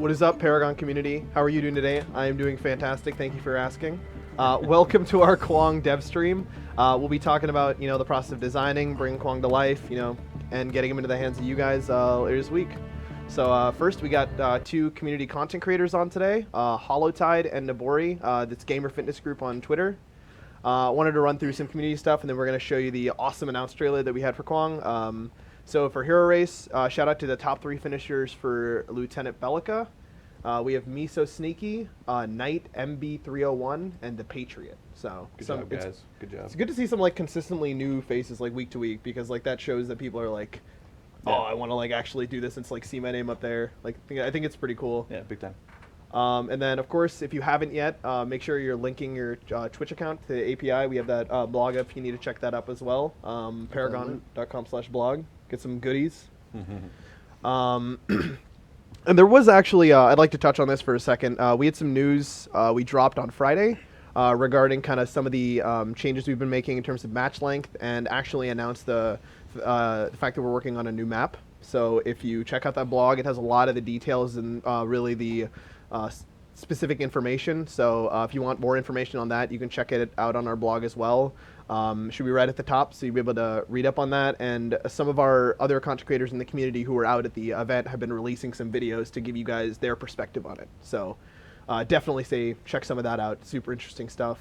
What is up, Paragon Community? How are you doing today? I am doing fantastic. Thank you for asking. Welcome to our Quang dev stream. We'll be talking about, the process of designing, bringing Quang to life, and getting him into the hands of you guys later this week. So first, we got two community content creators on today, Hollowtide and Nabori. That's Gamer Fitness Group on Twitter. Wanted to run through some community stuff, and then we're going to show you the awesome announce trailer that we had for Quang. So for Hero Race, shout out to the top 3 finishers for Lieutenant Bellica. We have Miso Sneaky, Knight MB301, and the Patriot. So good job, guys. Good job. It's good to see some consistently new faces week to week, because that shows that people are I want to actually do this and see my name up there. I think it's pretty cool. Yeah, big time. And then of course, if you haven't yet, make sure you're linking your Twitch account to the API. We have that blog up if you need to check that up as well. Paragon.com/blog. Get some goodies. And there was actually, I'd like to touch on this for a second. We had some news we dropped on Friday regarding kind of some of the changes we've been making in terms of match length, and actually announced the fact that we're working on a new map. So if you check out that blog, it has a lot of the details and really the specific information. So if you want more information on that, you can check it out on our blog as well. Should be right at the top, so you'll be able to read up on that. And some of our other content creators in the community who were out at the event have been releasing some videos to give you guys their perspective on it. So definitely check some of that out. Super interesting stuff.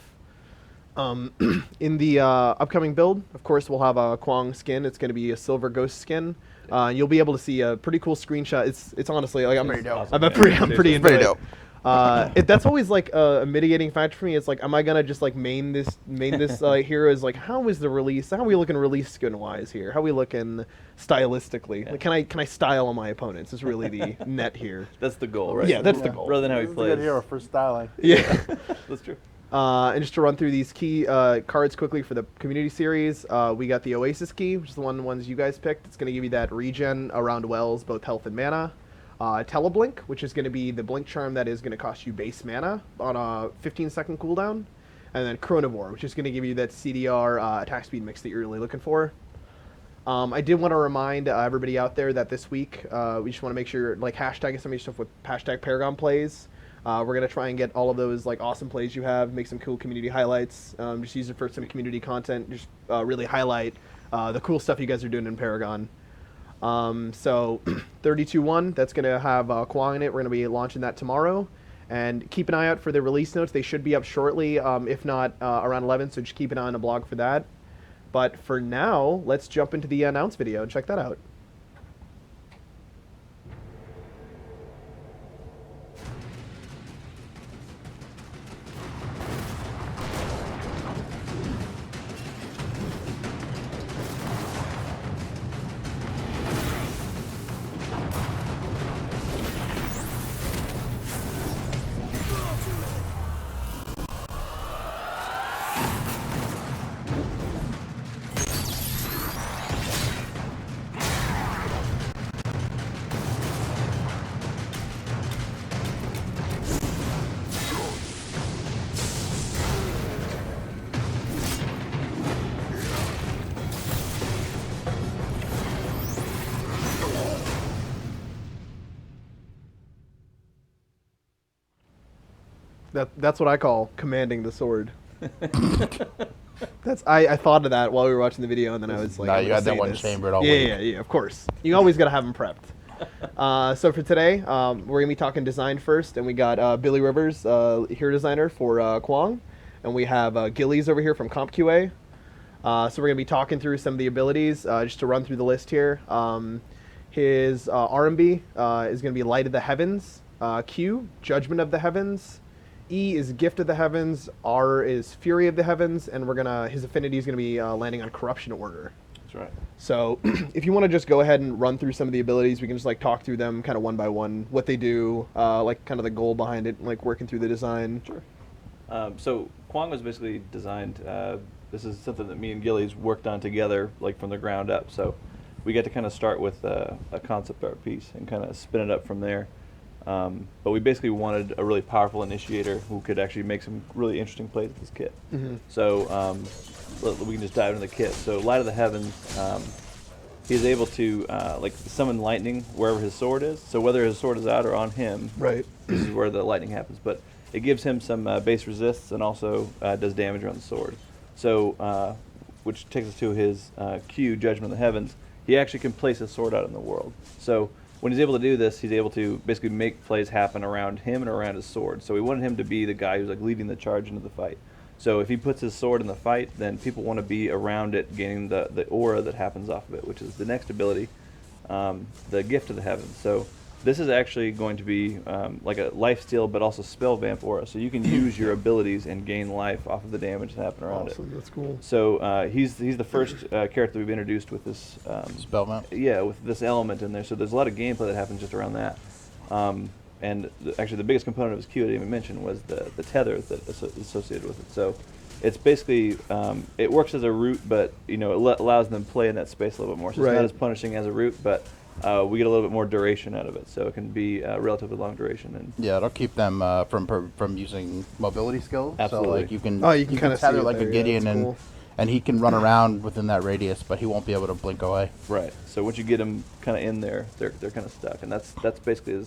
In the upcoming build, of course, we'll have a Quang skin. It's going to be a silver ghost skin. You'll be able to see a pretty cool screenshot. It's honestly I'm pretty dope. Awesome. I'm pretty into it. That's always a mitigating factor for me. It's am I gonna just main this hero? Is how is the release? How are we looking release skin wise here? How are we looking stylistically? Yeah. Can I style on my opponents? Is really the net here. That's the goal, right? Yeah, that's the goal. Rather than how he plays. Good hero for styling. Yeah, that's true. And just to run through these key cards quickly for the community series, we got the Oasis key, which is the ones you guys picked. It's gonna give you that regen around wells, both health and mana. Teleblink, which is going to be the blink charm that is going to cost you base mana on a 15-second cooldown. And then Chronivore, which is going to give you that CDR attack speed mix that you're really looking for. I did want to remind everybody out there that this week, we just want to make sure hashtagging some of your stuff with hashtag Paragon Plays. We're going to try and get all of those awesome plays you have, make some cool community highlights. Just use it for some community content, just really highlight the cool stuff you guys are doing in Paragon. So 32.1, that's going to have Quang in it. We're going to be launching that tomorrow. And keep an eye out for the release notes. They should be up shortly, if not around 11, so just keep an eye on the blog for that. But for now, let's jump into the announce video and check that out. That's what I call commanding the sword. I thought of that while we were watching the video, and then I was like, "No, you had that one chambered all week." Yeah, of course. You always got to have them prepped. So for today, we're gonna be talking design first, and we got Billy Rivers, hero designer for Quang, and we have Gillies over here from CompQA. So we're gonna be talking through some of the abilities, just to run through the list here. His R&B is gonna be Light of the Heavens. Q, Judgment of the Heavens. E is Gift of the Heavens, R is Fury of the Heavens, and his affinity is going to be landing on Corruption Order. That's right. So if you want to just go ahead and run through some of the abilities, we can just talk through them kind of one by one, what they do, kind of the goal behind it, working through the design. Sure. So Quang was basically designed, this is something that me and Gillies worked on together, from the ground up. So we get to kind of start with a concept art piece and kind of spin it up from there. But we basically wanted a really powerful initiator who could actually make some really interesting plays with this kit. Mm-hmm. So we can just dive into the kit. So Light of the Heavens, he's able to like summon lightning wherever his sword is. So whether his sword is out or on him, Right. this is where the lightning happens. But it gives him some base resists and also does damage around the sword. So, which takes us to his Q, Judgment of the Heavens. He actually can place his sword out in the world. So when he's able to do this, he's able to basically make plays happen around him and around his sword. So we wanted him to be the guy who's like leading the charge into the fight. So if he puts his sword in the fight, then people want to be around it, gaining the aura that happens off of it, which is the next ability, the Gift of the Heavens. So this is actually going to be like a life steal, but also spell vamp aura. So you can use your abilities and gain life off of the damage that happen around Awesome. That's cool. it. So he's the first character we've introduced with this Spell mount. yeah, with this element in there. So there's a lot of gameplay that happens just around that. And actually, the biggest component of his Q I didn't even mention was the tether that is associated with it. So it's basically it works as a root, but it allows them to play in that space a little bit more. So it's Right. not as punishing as a root, but we get a little bit more duration out of it. So it can be relatively long duration. And Yeah, it'll keep them from using mobility skills. Absolutely. So like you can kinda see tether it like there, a yeah, Gideon that's cool. and he can run around within that radius, but he won't be able to blink away. right. So once you get them kind of in there, they're kind of stuck, and that's basically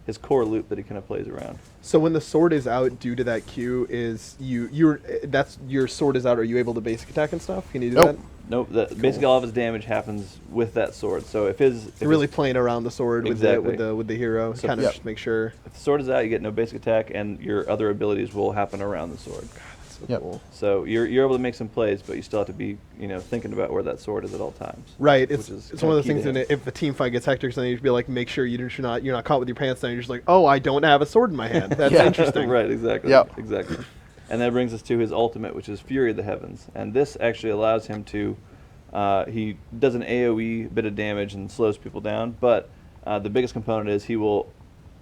his core loop that he kind of plays around. So when the sword is out due to that Q, is your sword is out, are you able to basic attack and stuff? Can you do Nope. that? Nope. Basically, all of his damage happens with that sword. So if You're really playing around the sword Exactly. with the hero, So- kind of Yep. just make sure. if the sword is out, you get no basic attack, and your other abilities will happen around the sword. That's so Yep. cool. So you're able to make some plays, but you still have to be thinking about where that sword is at all times. Right, which it's is it's kinda one of key the to things in him. it. If the team fight gets hectic, then you should be like, make sure you're not caught with your pants down. You're just like, oh, I don't have a sword in my hand. That's Yeah. interesting. Right, exactly. Yep. Exactly. And that brings us to his ultimate, which is Fury of the Heavens. And this actually allows him to, he does an AoE bit of damage and slows people down, but the biggest component is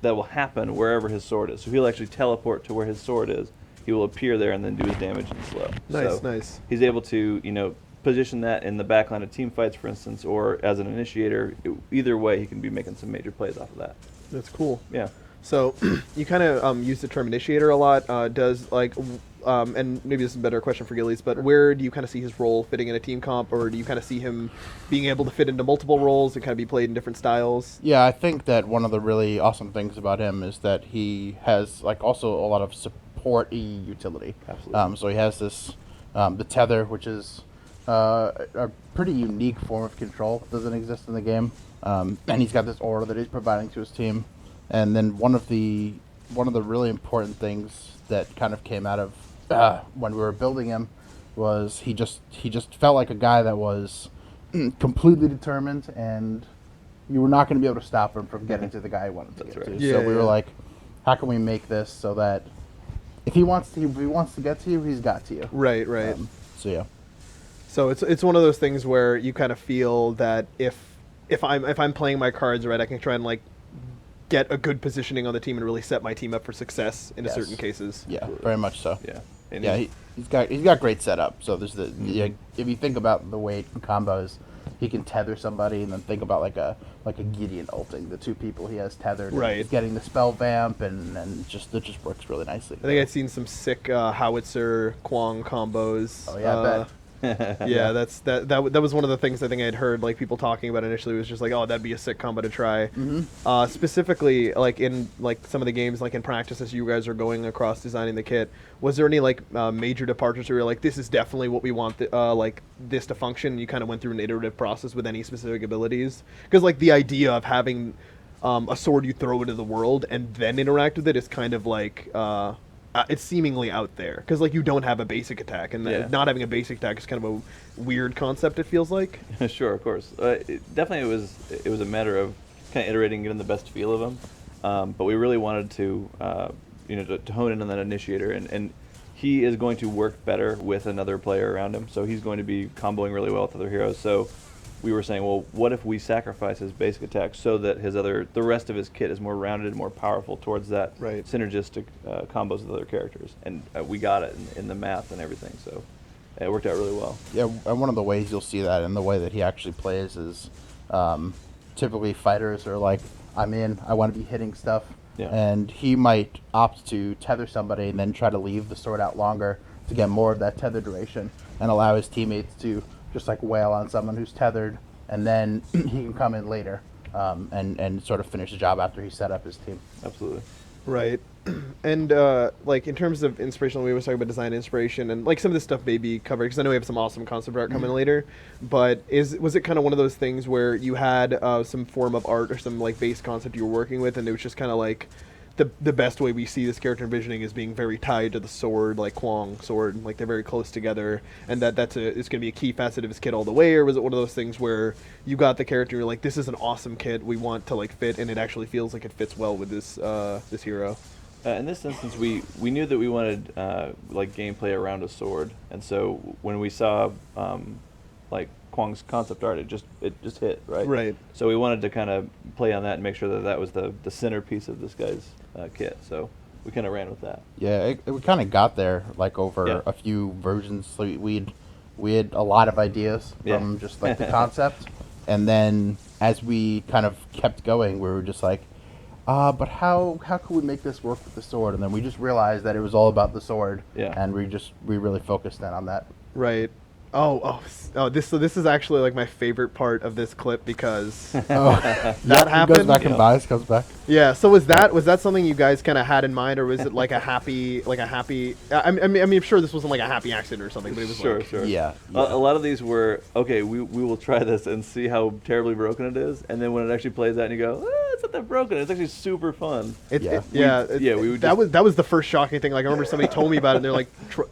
that will happen wherever his sword is. So he'll actually teleport to where his sword is. He will appear there and then do his damage and slow. Nice, So nice. He's able to, position that in the backline of team fights, for instance, or as an initiator. Either way, he can be making some major plays off of that. That's cool. Yeah. So you kind of use the term initiator a lot. And maybe this is a better question for Gillies, but where do you kind of see his role fitting in a team comp, or do you kind of see him being able to fit into multiple roles and kind of be played in different styles? Yeah, I think that one of the really awesome things about him is that he has like also a lot of support utility. Absolutely. So he has this the tether, which is a pretty unique form of control. Doesn't exist in the game, and he's got this aura that he's providing to his team. And then one of the really important things that kind of came out of when we were building him was he just felt like a guy that was completely determined, and you were not going to be able to stop him from getting to the guy he wanted to That's get right. to. Yeah, So we were yeah. like, how can we make this so that if he wants to get to you, he's got to you. Right, right. So yeah. So it's one of those things where you kind of feel that if I'm playing my cards right, I can try and like get a good positioning on the team and really set my team up for success in Yes. certain cases. Yeah, very much so. Yeah. And Yeah, he's got great setup. So there's if you think about the way it combos, he can tether somebody, and then think about like a Gideon ulting the two people he has tethered. and Right. he's getting the spell vamp, and it just works really nicely. I think I've seen some sick howitzer Quang combos. Oh yeah, I bet. Yeah, that was one of the things I think I'd heard like people talking about initially. Was just like, oh, that'd be a sick combo to try. Specifically, like in like some of the games, like in practice as you guys are going across designing the kit, was there any like major departures where you're like, this is definitely what we want like this to function? You kind of went through an iterative process with any specific abilities, because like the idea of having a sword you throw into the world and then interact with it is kind of like it's seemingly out there, because like you don't have a basic attack, and not having a basic attack is kind of a weird concept, it feels like. Sure, of course. Definitely, it was a matter of kind of iterating, getting the best feel of them. But we really wanted to, to hone in on that initiator, and he is going to work better with another player around him. So he's going to be comboing really well with other heroes. So we were saying, well, what if we sacrifice his basic attack so that the rest of his kit is more rounded and more powerful towards that Right. synergistic combos with other characters, and we got it in the math and everything. So it worked out really well. Yeah, and one of the ways you'll see that in the way that he actually plays is typically fighters are like, I want to be hitting stuff. Yeah. And he might opt to tether somebody and then try to leave the sword out longer to get more of that tether duration and allow his teammates to just like wail on someone who's tethered and then he can come in later and sort of finish the job after he set up his team. Absolutely. Right. And like in terms of inspirational, we were talking about design inspiration, and like some of this stuff may be covered because I know we have some awesome concept art coming later. But was it kind of one of those things where you had some form of art or some like base concept you were working with, and it was just kind of like the best way we see this character envisioning is being very tied to the sword, like Quang sword, like they're very close together, and it's going to be a key facet of his kit all the way? Or was it one of those things where you got the character, you're like, this is an awesome kit, we want to like fit, and it actually feels like it fits well with this hero? In this instance, we knew that we wanted like gameplay around a sword, and so when we saw like Quang's concept art, it just hit, right? Right. So we wanted to kind of play on that and make sure that that was the centerpiece of this guy's kit. So we kind of ran with that. Yeah, we kind of got there like over a few versions. So we had a lot of ideas from just like the concept, and then as we kind of kept going, we were just like, but how could we make this work with the sword? And then we just realized that it was all about the sword, and we really focused in on that. Right. This is actually like my favorite part of this clip because that happened. Goes back and buys, comes back. Yeah. So was that something you guys kind of had in mind, or was it like a happy? I mean, I'm sure this wasn't like a happy accident or something, but it was sure. Yeah. A lot of these were we will try this and see how terribly broken it is, and then when it actually plays out, and you go, it's not that broken. It's actually super fun. That was the first shocking thing. Like I remember somebody told me about it, and they're like,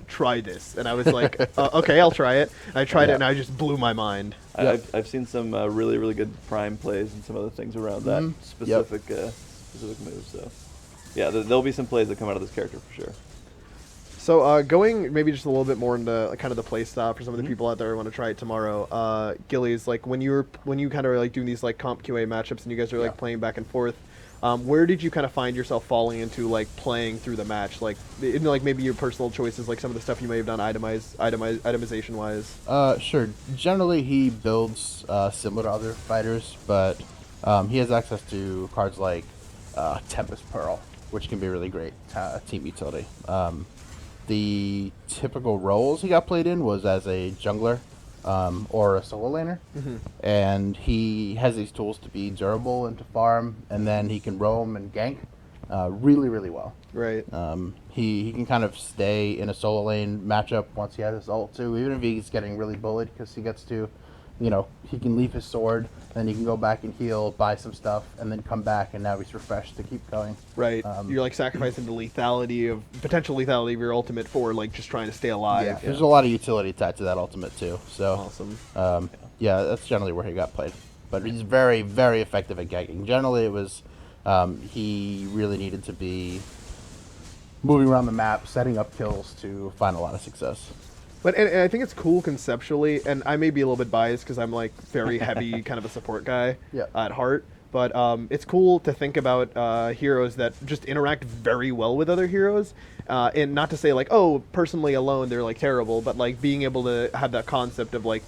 try this, and I was like, okay, I'll try it. And I tried it, and I just blew my mind. I've seen some really, really good prime plays and some other things around that specific move. So, yeah, there'll be some plays that come out of this character for sure. So going maybe just a little bit more into kind of the play style for some of the people out there who want to try it tomorrow. Gillies, like when you kind of like doing these like comp QA matchups and you guys are like playing back and forth, where did you kind of find yourself falling into like playing through the match, like in like maybe your personal choices, like some of the stuff you may have done itemization wise? Sure. Generally, he builds similar to other fighters, but he has access to cards like Tempest Pearl, which can be really great team utility. The typical roles he got played in was as a jungler or a solo laner, and he has these tools to be durable and to farm, and then he can roam and gank really, really well. Right. He can kind of stay in a solo lane matchup once he has his ult too, even if he's getting really bullied, because he gets to, he can leave his sword, then he can go back and heal, buy some stuff, and then come back, and now he's refreshed to keep going. Right. You're like sacrificing the potential lethality of your ultimate for like just trying to stay alive. Yeah. There's a lot of utility tied to that ultimate too. So awesome. That's generally where he got played. But he's very, very effective at ganking. Generally, it was he really needed to be moving around the map, setting up kills to find a lot of success. But and I think it's cool conceptually, and I may be a little bit biased because I'm like very heavy kind of a support guy at heart. But it's cool to think about heroes that just interact very well with other heroes, and not to say like, oh, personally alone they're like terrible, but like being able to have that concept of like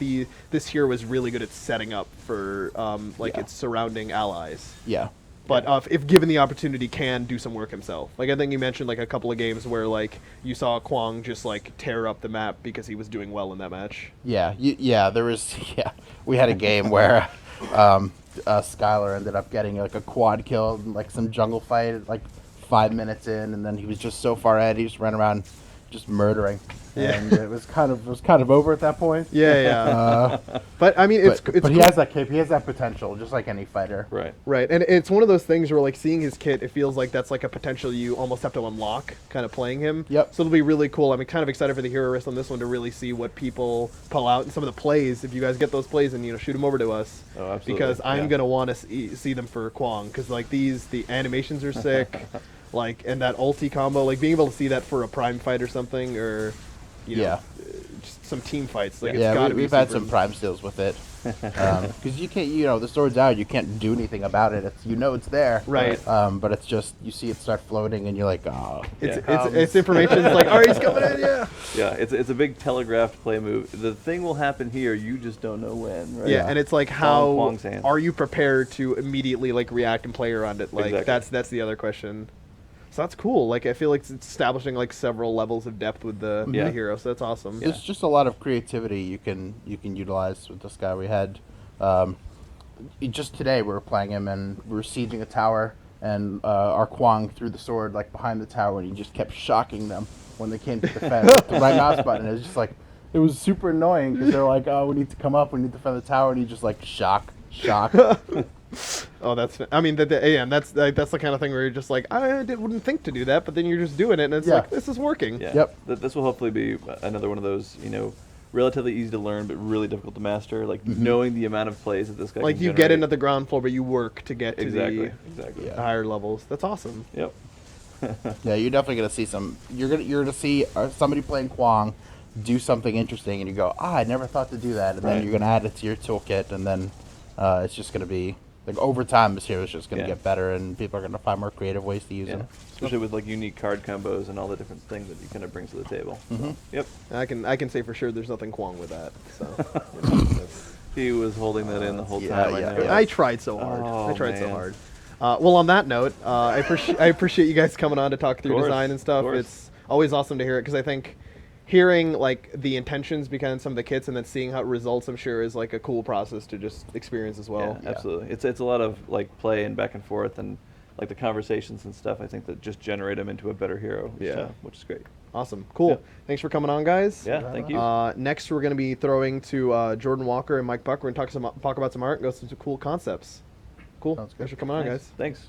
this hero is really good at setting up for its surrounding allies. Yeah. But if given the opportunity, can do some work himself. Like I think you mentioned like a couple of games where like you saw Quang just like tear up the map because he was doing well in that match. Yeah, there was. Yeah, we had a game where Skylar ended up getting like a quad kill, in, like some jungle fight, like 5 minutes in, and then he was just so far ahead, he just ran around, just murdering. Yeah. And it was kind of over at that point. Yeah. But I mean, it's but cool. he has that potential, just like any fighter. Right, and it's one of those things where like seeing his kit, it feels like that's like a potential you almost have to unlock, kind of playing him. Yep. So it'll be really cool. I'm kind of excited for the hero list on this one to really see what people pull out and some of the plays. If you guys get those plays and shoot them over to us, absolutely. Because I'm gonna want to see them for Quang, because like the animations are sick, like, and that ulti combo, like being able to see that for a prime fight or something, or just some team fights. Like, we've had some prime steals with it, because you can't, the sword's out, you can't do anything about it. It's it's there, right? But it's just you see it start floating, and you're like, oh, it's information. It's like, all right, he's coming in, yeah. It's a big telegraphed play move. The thing will happen here, you just don't know when, right? Yeah, and it's like, how are you prepared to immediately like react and play around it? Like that's the other question. So that's cool. Like I feel like it's establishing like several levels of depth with the hero. So that's awesome. It's just a lot of creativity you can utilize with this guy. We had Just today we were playing him and we were sieging a tower, and our Quang threw the sword like behind the tower, and he just kept shocking them when they came to defend with the right mouse button. It was just like, it was super annoying because they're like, oh, we need to come up, we need to defend the tower, and he just like shock. Oh, I mean, that's the kind of thing where you're just like, wouldn't think to do that, but then you're just doing it, and it's like, this is working. Yeah. Yep. This will hopefully be another one of those, relatively easy to learn, but really difficult to master. Like knowing the amount of plays that this guy Like can you generate. get into the ground floor, but you work to get to exactly. the higher levels. That's awesome. Yep. Yeah, you're definitely gonna see some. You're gonna see somebody playing Quang do something interesting, and you go, I never thought to do that, and then you're gonna add it to your toolkit, and then it's just gonna be like over time, this hero is just gonna get better, and people are gonna find more creative ways to use them. Especially with like unique card combos and all the different things that you kind of bring to the table. So, yep. I can say for sure there's nothing Quang with that. So He was holding that in the whole time. I know. I tried so hard. Oh, I tried so man. hard. Well, on that note, I appreciate you guys coming on to talk through course, design and stuff. of course. It's always awesome to hear it because I think hearing like the intentions behind some of the kits and then seeing how it results, I'm sure, is like a cool process to just experience as well. Yeah, absolutely. It's a lot of like play and back and forth and like the conversations and stuff. I think that just generate them into a better hero. Which is great. Awesome. Cool. Yep. Thanks for coming on, guys. Yeah, thank you. Next, we're going to be throwing to Jordan Walker and Mike Buck. We're going to talk about some art and go through some cool concepts. Cool. Sounds good. Thanks for coming on, Nice. guys. Thanks.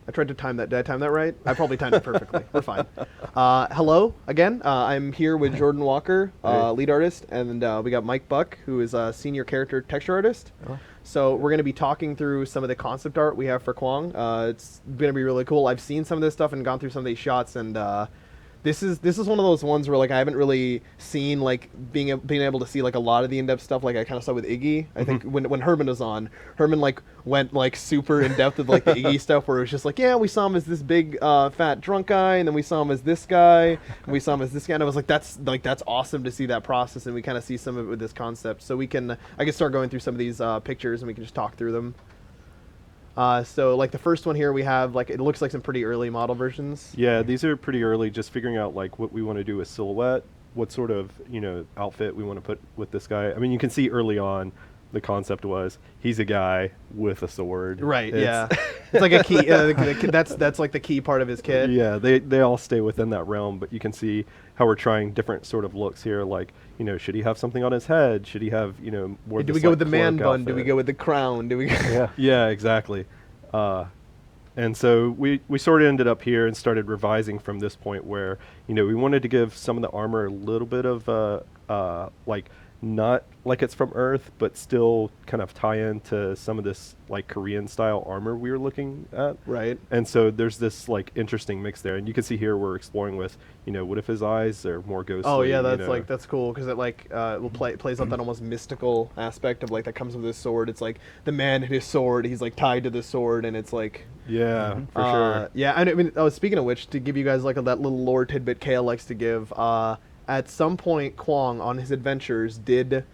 I tried to time that. Did I time that right? I probably timed it perfectly. We're fine. Hello again. I'm here with Jordan Walker, lead artist, and we got Mike Buck, who is a senior character texture artist. So we're going to be talking through some of the concept art we have for Quang. It's going to be really cool. I've seen some of this stuff and gone through some of these shots, and this is one of those ones where like I haven't really seen like being able to see like a lot of the in-depth stuff like I kind of saw with Iggy. I think when Herman was on, Herman like went like super in depth with like the Iggy stuff where it was just like, yeah, we saw him as this big fat drunk guy, and then we saw him as this guy, and we saw him as this guy, and I was like, that's awesome to see that process, and we kind of see some of it with this concept. So I can start going through some of these pictures and we can just talk through them. So like the first one here we have like, it looks like some pretty early model versions. Yeah, these are pretty early, just figuring out like what we want to do with silhouette, what sort of, outfit we want to put with this guy. I mean, you can see early on the concept was he's a guy with a sword. Right, yeah. It's like a key, that's like the key part of his kit. Yeah, they all stay within that realm, but you can see how we're trying different sort of looks here, like, should he have something on his head? Should he have, more Do this, we go like, with the man cloak bun? Do we outfit? go with the crown? Do we go Yeah, exactly. And so we sort of ended up here and started revising from this point where, we wanted to give some of the armor a little bit of, like, not like it's from Earth, but still kind of tie into some of this, like, Korean style armor we were looking at. Right. And so there's this, like, interesting mix there. And you can see here we're exploring with, what if his eyes are more ghostly? Oh yeah, that's cool because it like plays up that almost mystical aspect of like that comes with his sword. It's like the man and his sword. He's like tied to the sword, and it's like Yeah, for sure. Yeah, I mean, speaking of which, to give you guys like that little lore tidbit Kale likes to give. At some point, Quang on his adventures did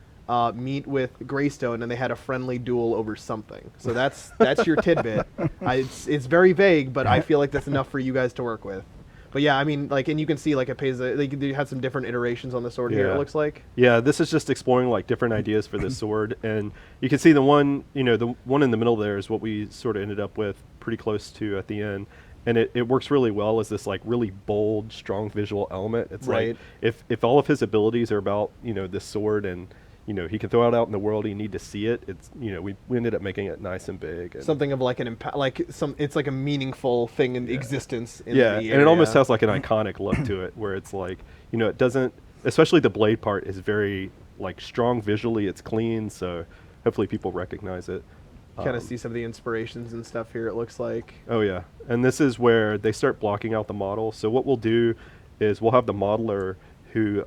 meet with Greystone, and they had a friendly duel over something. So that's your tidbit. It's very vague, but I feel like that's enough for you guys to work with. But yeah, I mean, like, and you can see, like, it pays. They had some different iterations on the sword here. It looks like. Yeah, this is just exploring like different ideas for this sword, and you can see the one, the one in the middle there is what we sort of ended up with pretty close to at the end, and it works really well as this like really bold, strong visual element. It's right. like if all of his abilities are about this sword and he can throw it out in the world. You need to see it. It's we ended up making it nice and big. And Something of like an impact, like it's like a meaningful thing in existence. In yeah, the and it area. almost has like an iconic look to it, where it's like it doesn't. Especially the blade part is very like strong visually. It's clean, so hopefully people recognize it. Kind of see some of the inspirations and stuff here. It looks like. Oh yeah, and this is where they start blocking out the model. So what we'll do is we'll have the modeler who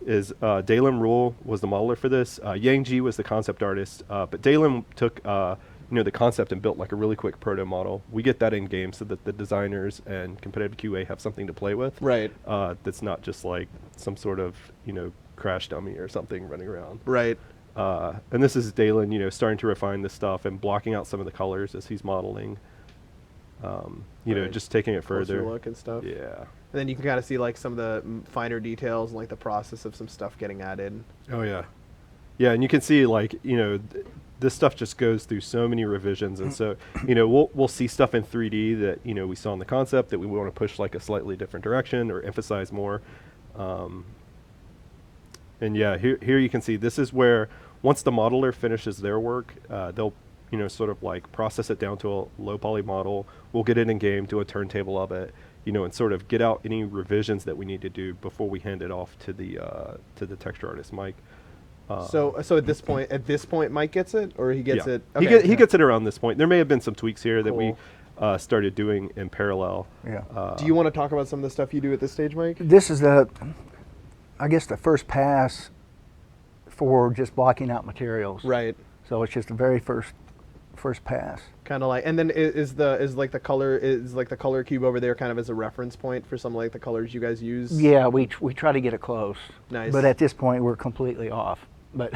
is Dalen Rule was the modeler for this. Yang Ji was the concept artist, but Dalen took the concept and built like a really quick proto model. We get that in game so that the designers and competitive QA have something to play with. Right. That's not just like some sort of crash dummy or something running around. Right. And this is Dalen, starting to refine this stuff and blocking out some of the colors as he's modeling. Right. Just taking it Closer further. look and stuff. Yeah. And then you can kind of see like some of the finer details and like the process of some stuff getting added. Oh yeah. Yeah, and you can see like this stuff just goes through so many revisions, and so we'll see stuff in 3D that we saw in the concept that we want to push like a slightly different direction or emphasize more. And yeah, here you can see this is where once the modeler finishes their work, they'll sort of like process it down to a low poly model. We'll get it in game, do a turntable of it, and sort of get out any revisions that we need to do before we hand it off to the texture artist Mike. So at this point, Mike gets it, or he gets it. He Okay. gets it around this point. There may have been some tweaks here that Cool. we started doing in parallel. Yeah. Do you want to talk about some of the stuff you do at this stage, Mike? This is the first pass for just blocking out materials. Right. So it's just the very first pass. Kind of like, and then is the color cube over there kind of as a reference point for some like the colors you guys use? Yeah, we try to get it close. Nice. But at this point, we're completely off. But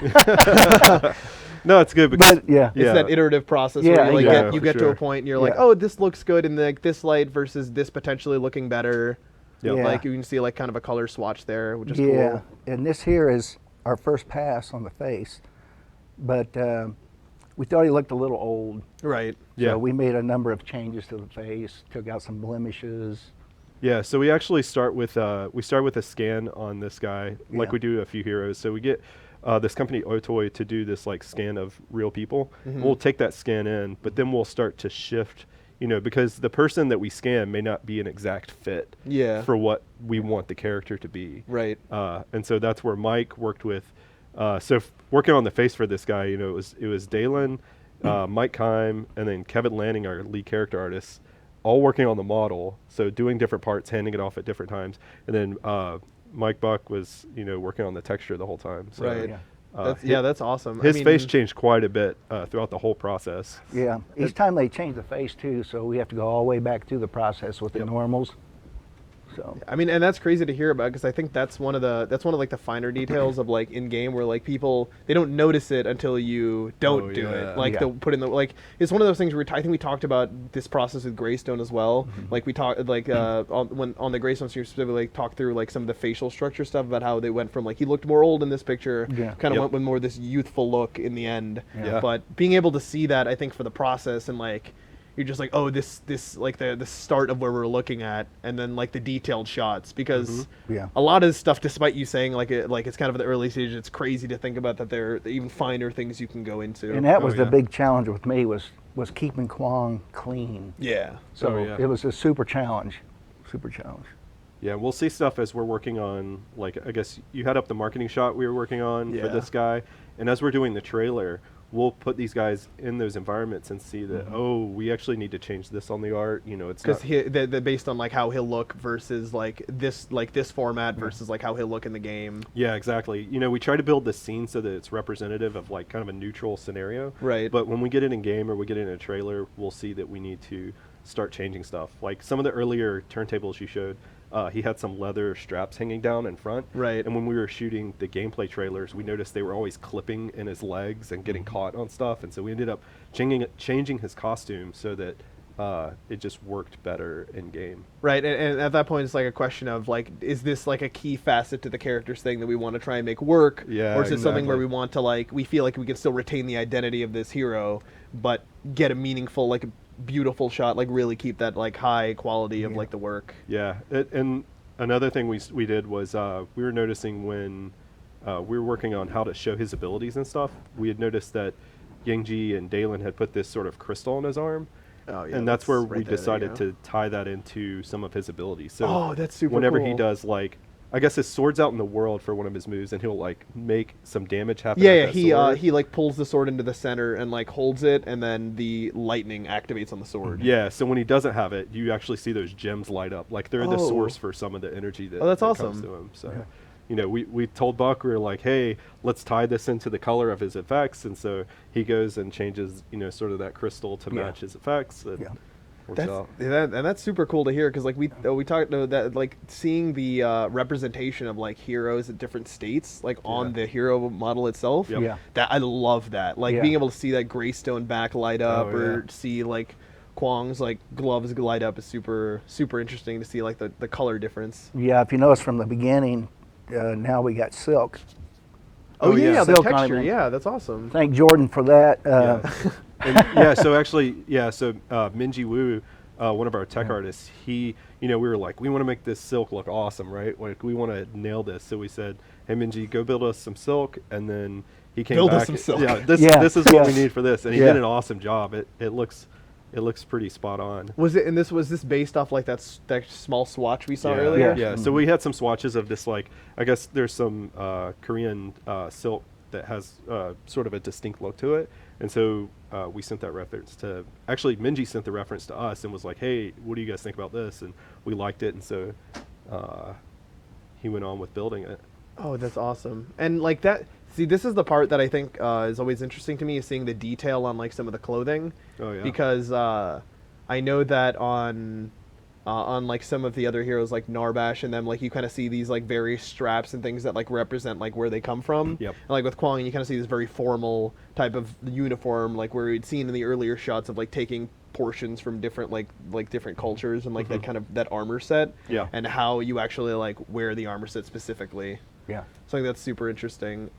No, it's good because yeah. It's that iterative process Yeah, where you like exactly. you get For to a sure. point and you're like, Yeah. oh, this looks good in like this light versus this potentially looking better. Yep. Yeah. Like you can see like kind of a color swatch there, which is yeah, cool. and this here is our first pass on the face, but we thought he looked a little old. Right. Yeah. So we made a number of changes to the face, took out some blemishes. Yeah, so we actually start with a scan on this guy, like Yeah. we do a few heroes. So we get this company Otoy to do this like scan of real people. Mhm. We'll take that scan in, but then we'll start to shift, because the person that we scan may not be an exact fit Yeah. for what we want the character to be. Right. And so that's where Mike worked with. Working on the face for this guy, it was Dalen, Mike Kime, and then Kevin Lanning, our lead character artist, all working on the model. So doing different parts, handing it off at different times, and then Mike Buck was working on the texture the whole time. So, Right. Yeah. That's awesome. His face changed quite a bit throughout the whole process. Yeah, each time they change the face too, so we have to go all the way back through the process with the Yep. normals. So I mean, and that's crazy to hear about because I think that's one of like the finer details of like in game where like people they don't notice it until you don't Oh, do yeah. it. Like Yeah. the put in the like it's one of those things where I think we talked about this process with Greystone as well. Like we talked like on the Greystone stream specifically talked through like some of the facial structure stuff about how they went from like he looked more old in this picture, Yeah. kind of Yep. went with more this youthful look in the end. Yeah. But being able to see that I think for the process and like. You're just like, oh, this like the start of where we're looking at, and then like the detailed shots because Yeah. a lot of this stuff, despite you saying like it's kind of at the early stage, it's crazy to think about that there are even finer things you can go into. and that Oh, was the yeah. big challenge with me was keeping Quang clean. yeah, So Oh, yeah. it was a super challenge. Yeah, we'll see stuff as we're working on, like, I guess you had up the marketing shot we were working on Yeah. for this guy. And as we're doing the trailer, we'll put these guys in those environments and see that, oh, we actually need to change this on the art. It's because not... they're based on like how he'll look versus like this format versus like how he'll look in the game. Yeah, exactly. We try to build this scene so that it's representative of, like, kind of a neutral scenario. Right. But when we get it in game or we get it in a trailer, we'll see that we need to start changing stuff. Like some of the earlier turntables you showed, he had some leather straps hanging down in front. Right. And when we were shooting the gameplay trailers, we noticed they were always clipping in his legs and getting caught on stuff. And so we ended up changing his costume so that it just worked better in game. Right, and at that point, it's like a question of like, is this like a key facet to the character's thing that we want to try and make work, Yeah, or is it something where exactly. we want to like, we feel like we can still retain the identity of this hero, but get a meaningful, like, a beautiful shot, like really keep that like high quality of like the work. Yeah, and another thing we did was we were noticing when we were working on how to show his abilities and stuff, we had noticed that Yingji and Dalen had put this sort of crystal on his arm. Oh, yeah, And that's where right we there, decided there you to tie that into some of his abilities. So Oh, that's super whenever he cool. does, like, I guess his sword's out in the world for one of his moves, and he'll like make some damage happen. Yeah, with yeah. that sword. He like pulls the sword into the center and like holds it, and then the lightning activates on the sword. Yeah, so when he doesn't have it, you actually see those gems light up. Like they're the Oh. source for some of the energy that, Oh, that's that comes awesome. to him. So, you know, we told Buck, we were like, hey, let's tie this into the color of his effects. And so he goes and changes, you know, sort of that crystal to Yeah. match his effects. And Yeah. works out. And that's super cool to hear because like we talked that like seeing the representation of like heroes at different states like on the hero model itself. Yep. Yeah. That I love that. Like Yeah. being able to see that Greystone back light up Oh, or yeah. see like Quang's like gloves light up is super interesting to see like the color difference. Yeah, if you notice from the beginning, now we got silk. Oh, Oh, yeah, yeah. the Silk on texture. it. Yeah, that's awesome. Thank Jordan for that. Yeah, so actually, so Minji Wu, one of our tech artists, he, you know, we were like, we want to make this silk look awesome, right? Like, we want to nail this. So we said, hey, Minji, go build us some silk. And then he came Build us back. some silk. Yeah, Yeah, this is what we yeah. need for this. And he Yeah. did an awesome job. It looks pretty spot on. Was this based off like that small swatch we saw Yeah, earlier? Yeah, so we had some swatches of this, like, I guess there's some Korean silk that has sort of a distinct look to it. And so we sent that reference to, actually Minji sent the reference to us and was like, hey, what do you guys think about this? And we liked it. And so he went on with building it. Oh, that's awesome. And like that, see, this is the part that I think is always interesting to me is seeing the detail on like some of the clothing. Oh, yeah. Because I know that on like some of the other heroes like Narbash and them, like you kind of see these like various straps and things that like represent like where they come from. Yep. And like with Quang, you kind of see this very formal type of uniform, like where we'd seen in the earlier shots of like taking portions from different like different cultures and like that kind of that armor set. Yeah. And how you actually like wear the armor set specifically. yeah. So I think that's super interesting.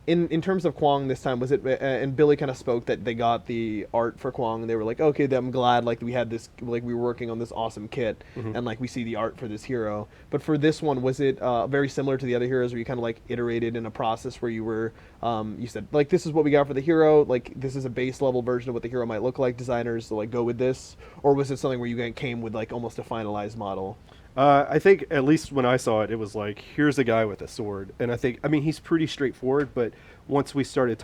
In terms of Quang this time, was it and Billy kind of spoke that they got the art for Quang and they were like, okay, I'm glad like we had this, like we were working on this awesome kit and like we see the art for this hero. But for this one, was it very similar to the other heroes where you kind of like iterated in a process where you were you said like this is what we got for the hero, like this is a base level version of what the hero might look like, designers to like go with this, or was it something where you came with like almost a finalized model? I think at least when I saw it, it was like, here's a guy with a sword. And I mean, he's pretty straightforward, but once we started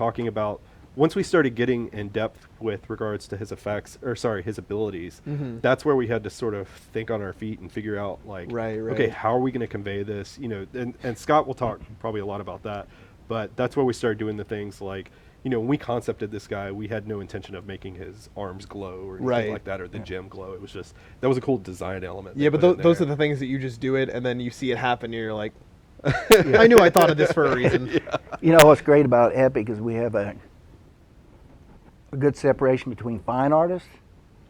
getting in depth with regards to his effects, or sorry, his abilities, that's where we had to sort of think on our feet and figure out like, Right. okay, how are we going to convey this? You know, and Scott will talk probably a lot about that, but that's where we started doing the things like, you know, when we concepted this guy, we had no intention of making his arms glow or anything Right. like that, or the gem glow. It was just, that was a cool design element. they Yeah, but put in those are there. the things that you just do it and then you see it happen and you're like, I knew I thought of this for a reason. You know what's great about Epic is we have a good separation between fine artists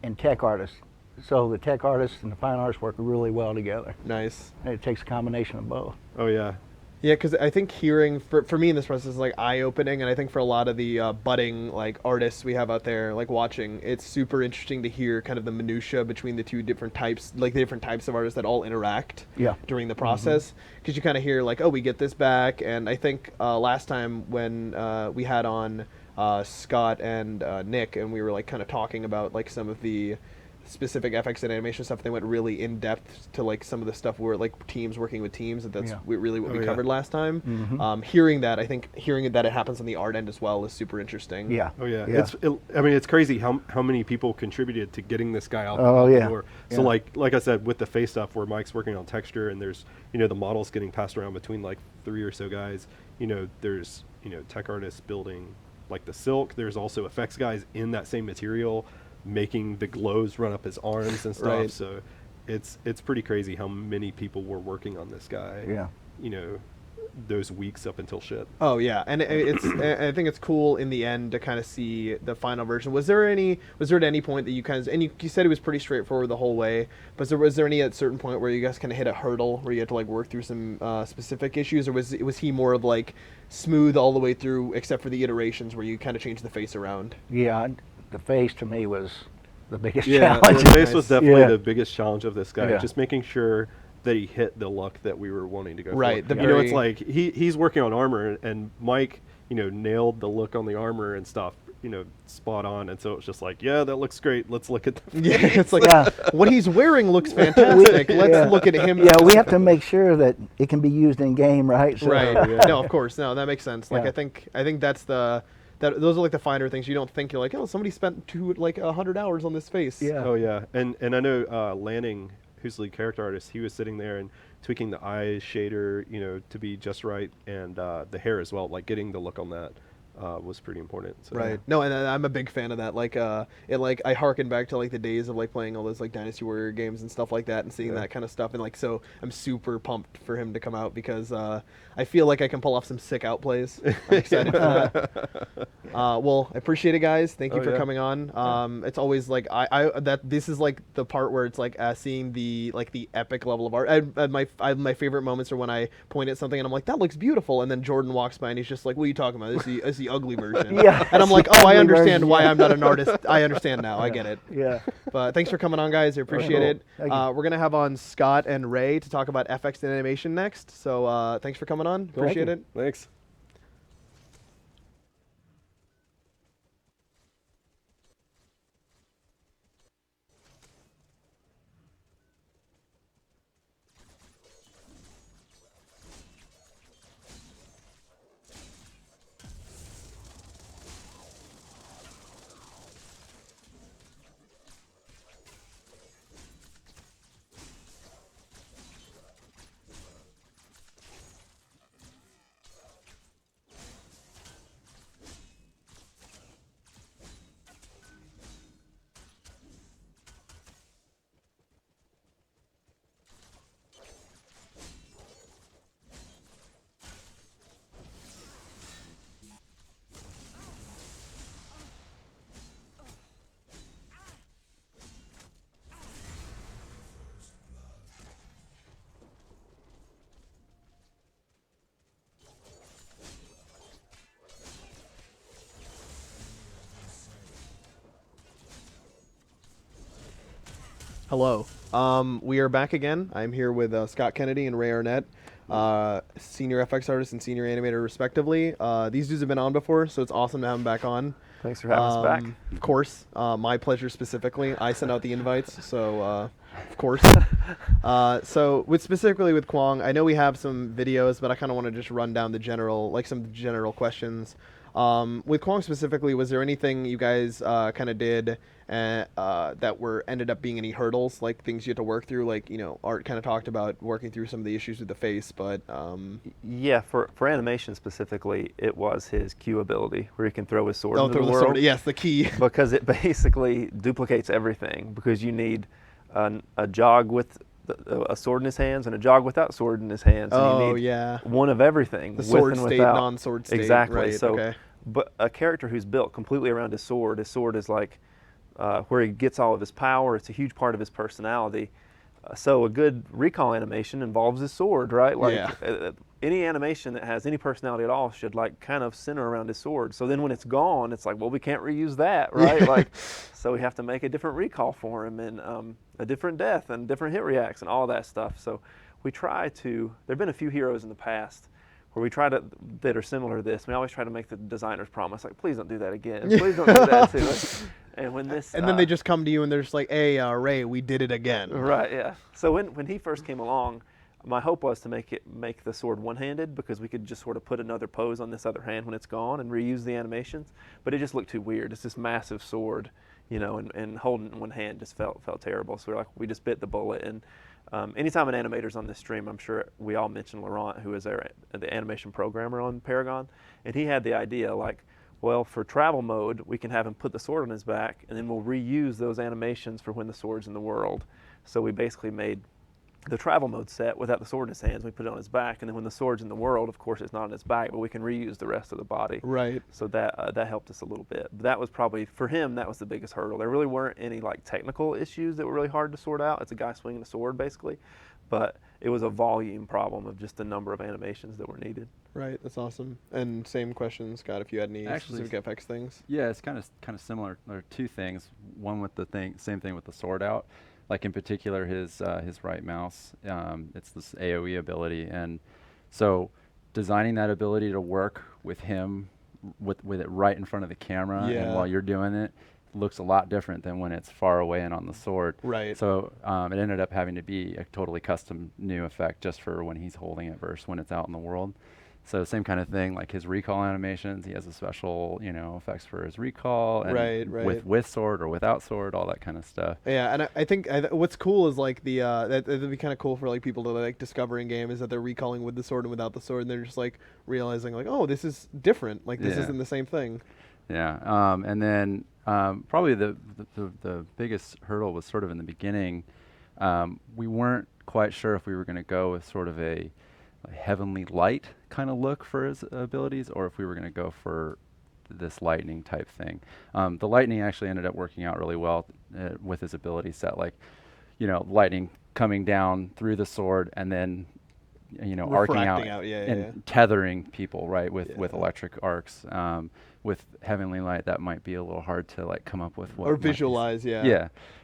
and tech artists. So the tech artists and the fine artists work really well together. Nice. And it takes a combination of both. Oh, yeah. Yeah, because I think hearing for me in this process is like eye-opening, and I think for a lot of the budding like artists we have out there like watching, it's super interesting to hear kind of the minutia between the two different types, like the different types of artists that all interact Yeah. during the process. Because you kind of hear like, oh, we get this back, and I think last time when we had on Scott and Nick, and we were like kind of talking about like some of the specific FX and animation stuff, they went really in depth to like some of the stuff where like teams working with teams, and that's Yeah. really what Oh, we yeah. covered last time. Hearing that, I think hearing that it happens on the art end as well is super interesting. Yeah. Oh yeah, Yeah. I mean, it's crazy how many people contributed to getting this guy out, Oh, out the yeah. door. So Yeah. like I said, with the face stuff, where Mike's working on texture, and there's the models getting passed around between like 3 or so guys. There's tech artists building like the silk. There's also effects guys in that same material making the glows run up his arms and stuff. Right. So it's pretty crazy how many people were working on this guy. Yeah. Those weeks up until shit. Oh yeah, and I think it's cool in the end to kind of see the final version. Was there at any point that you kind of, and you said it was pretty straightforward the whole way, but was there any at a certain point where you guys kind of hit a hurdle where you had to like work through some specific issues, or was he more of like smooth all the way through except for the iterations where you kind of changed the face around? Yeah, the face to me was the biggest Yeah, challenge. the face was definitely Yeah. the biggest challenge of this guy. Yeah. Just making sure that he hit the look that we were wanting to go Right, for. the You know, very- it's like he's working on armor, and Mike, you know, nailed the look on the armor and stuff, you know, spot on. And so it's just like, yeah, that looks great. Let's look at the Yeah, face. it's like Yeah. what he's wearing looks fantastic. Let's Yeah. look at him. Yeah, we have to make sure that it can be used in game, right? So, Right. Yeah. No, of course. No, that makes sense. Like Yeah. I think that's those are like the finer things. You don't think you're like, oh, somebody spent 100 hours on this face. Yeah. Oh yeah, and I know Lanning, who's the lead character artist, he was sitting there and tweaking the eye shader, you know, to be just right, and the hair as well, like getting the look on that was pretty important. So. Right. No, and I'm a big fan of that. Like, I harken back to like the days of like playing all those like Dynasty Warrior games and stuff like that, and seeing Yeah. that kind of stuff. And like, so I'm super pumped for him to come out because I feel like I can pull off some sick outplays. I'm excited for that. Well, I appreciate it, guys. Thank you Oh, for yeah. coming on. It's always like this is like the part where it's like seeing the epic level of art. My favorite moments are when I point at something and I'm like, that looks beautiful, and then Jordan walks by and he's just like, what are you talking about? It's the ugly version. Yeah, And I'm it's like, the oh, I ugly understand version, why yeah. I'm not an artist. I understand now. I get it. Yeah. But thanks for coming on, guys. I appreciate Cool. it. Thank you. We're gonna have on Scott and Ray to talk about FX and animation next. So thanks for coming on. Appreciate you. it. Thanks. Hello. We are back again. I'm here with Scott Kennedy and Ray Arnett, senior FX artist and senior animator respectively. These dudes have been on before, so it's awesome to have them back on. Thanks for having us back. Of course. My pleasure specifically. I sent out the invites, so of course. So specifically with Quang, I know we have some videos, but I kind of want to just run down some general questions. With Quang specifically, was there anything you guys kind of did that ended up being any hurdles, like things you had to work through? Like, you know, Art kind of talked about working through some of the issues with the face, but Yeah, for animation specifically, it was his Q ability, where he can throw his sword into throw the the world. sword. Yes, the key. Because it basically duplicates everything, because you need a jog with a sword in his hands and a jog without sword in his hands. And Oh, you need yeah. one of everything. The with sword and state, without. non-sword state. Exactly. Right, So, okay. but a character who's built completely around his sword is like where he gets all of his power. It's a huge part of his personality. So a good recall animation involves his sword, right? Like Yeah. Any animation that has any personality at all should like kind of center around his sword. So then when it's gone, it's like, well, we can't reuse that, right? Like, so we have to make a different recall for him, and a different death and different hit reacts and all that stuff. So we try to. There've been a few heroes in the past where we try to that are similar to this. We always try to make the designers promise, like, please don't do that again. Please don't do that to us. And when this And then they just come to you and they're just like, hey, Ray, we did it again. Right, yeah. So when he first came along, my hope was to make the sword one-handed, because we could just sort of put another pose on this other hand when it's gone and reuse the animations. But it just looked too weird. It's this massive sword, you know, and holding it in one hand just felt terrible. So we're like, we just bit the bullet. And anytime an animator's on this stream, I'm sure we all mention Laurent, who is the animation programmer on Paragon, and he had the idea, like, well, for travel mode, we can have him put the sword on his back, and then we'll reuse those animations for when the sword's in the world. So we basically made the travel mode set without the sword in his hands. We put it on his back, and then when the sword's in the world, of course, it's not on his back, but we can reuse the rest of the body. Right. So that helped us a little bit. But that was probably, for him, that was the biggest hurdle. There really weren't any like technical issues that were really hard to sort out. It's a guy swinging a sword, basically. But it was a volume problem of just the number of animations that were needed. Right, that's awesome. And same question, Scott, if you had any Actually, specific FX things. Yeah, it's kind of similar. There are two things. One with the same thing with the sword out. like in particular his right mouse. It's this AOE ability, and so designing that ability to work with him, with it right in front of the camera, and while you're doing it, looks a lot different than when it's far away and on the sword. Right. So it ended up having to be a totally custom new effect just for when he's holding it versus when it's out in the world. So same kind of thing, like his recall animations, he has a special, effects for his recall, and with sword or without sword, all that kind of stuff. Yeah, and I think what's cool is like that'd be kind of cool for like people to like discover in game is that they're recalling with the sword and without the sword, and they're just like realizing like, oh, this is different. Like this isn't the same thing. Yeah, and then probably the biggest hurdle was sort of in the beginning. We weren't quite sure if we were going to go with sort of a heavenly light kind of look for his abilities, or if we were going to go for this lightning type thing. The lightning actually ended up working out really well with his ability set, like lightning coming down through the sword and then arcing out, and tethering people right with electric arcs. With heavenly light, that might be a little hard to like come up with what or visualize.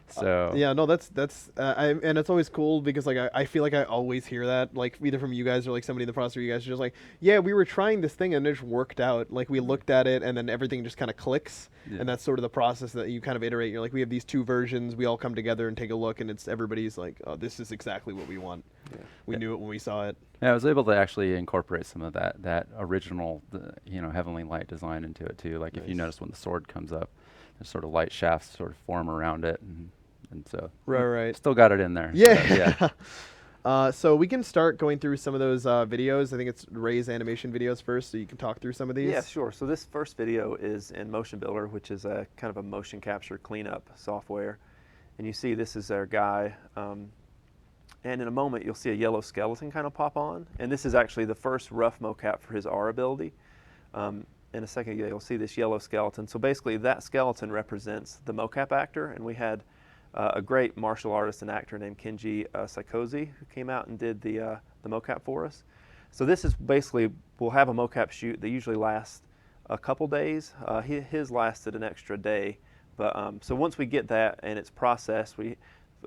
So no, that's and it's always cool because like I feel like I always hear that, like either from you guys or like somebody in the process, you guys are just like, yeah, we were trying this thing and it just worked out. Like we looked at it and then everything just kind of clicks, and that's sort of the process that you kind of iterate. You're like, we have these two versions, we all come together and take a look, and it's everybody's like, oh, this is exactly what we want. We knew it when we saw it. Yeah, I was able to actually incorporate some of that original heavenly light design into it too. Like if you notice when the sword comes up, there's sort of light shafts sort of form around it, and so still got it in there. So we can start going through some of those videos. I think it's Ray's animation videos first, so you can talk through some of these. Yeah, sure. So this first video is in Motion Builder, which is a kind of a motion capture cleanup software. And you see this is our guy. And in a moment, you'll see a yellow skeleton kind of pop on. And this is actually the first rough mocap for his R ability. In a second, you'll see this yellow skeleton. So basically, that skeleton represents the mocap actor. And we had a great martial artist and actor named Kenji Saikozi, who came out and did the mocap for us. So this is basically, we'll have a mocap shoot that usually lasts a couple days. His lasted an extra day. But so once we get that and it's processed,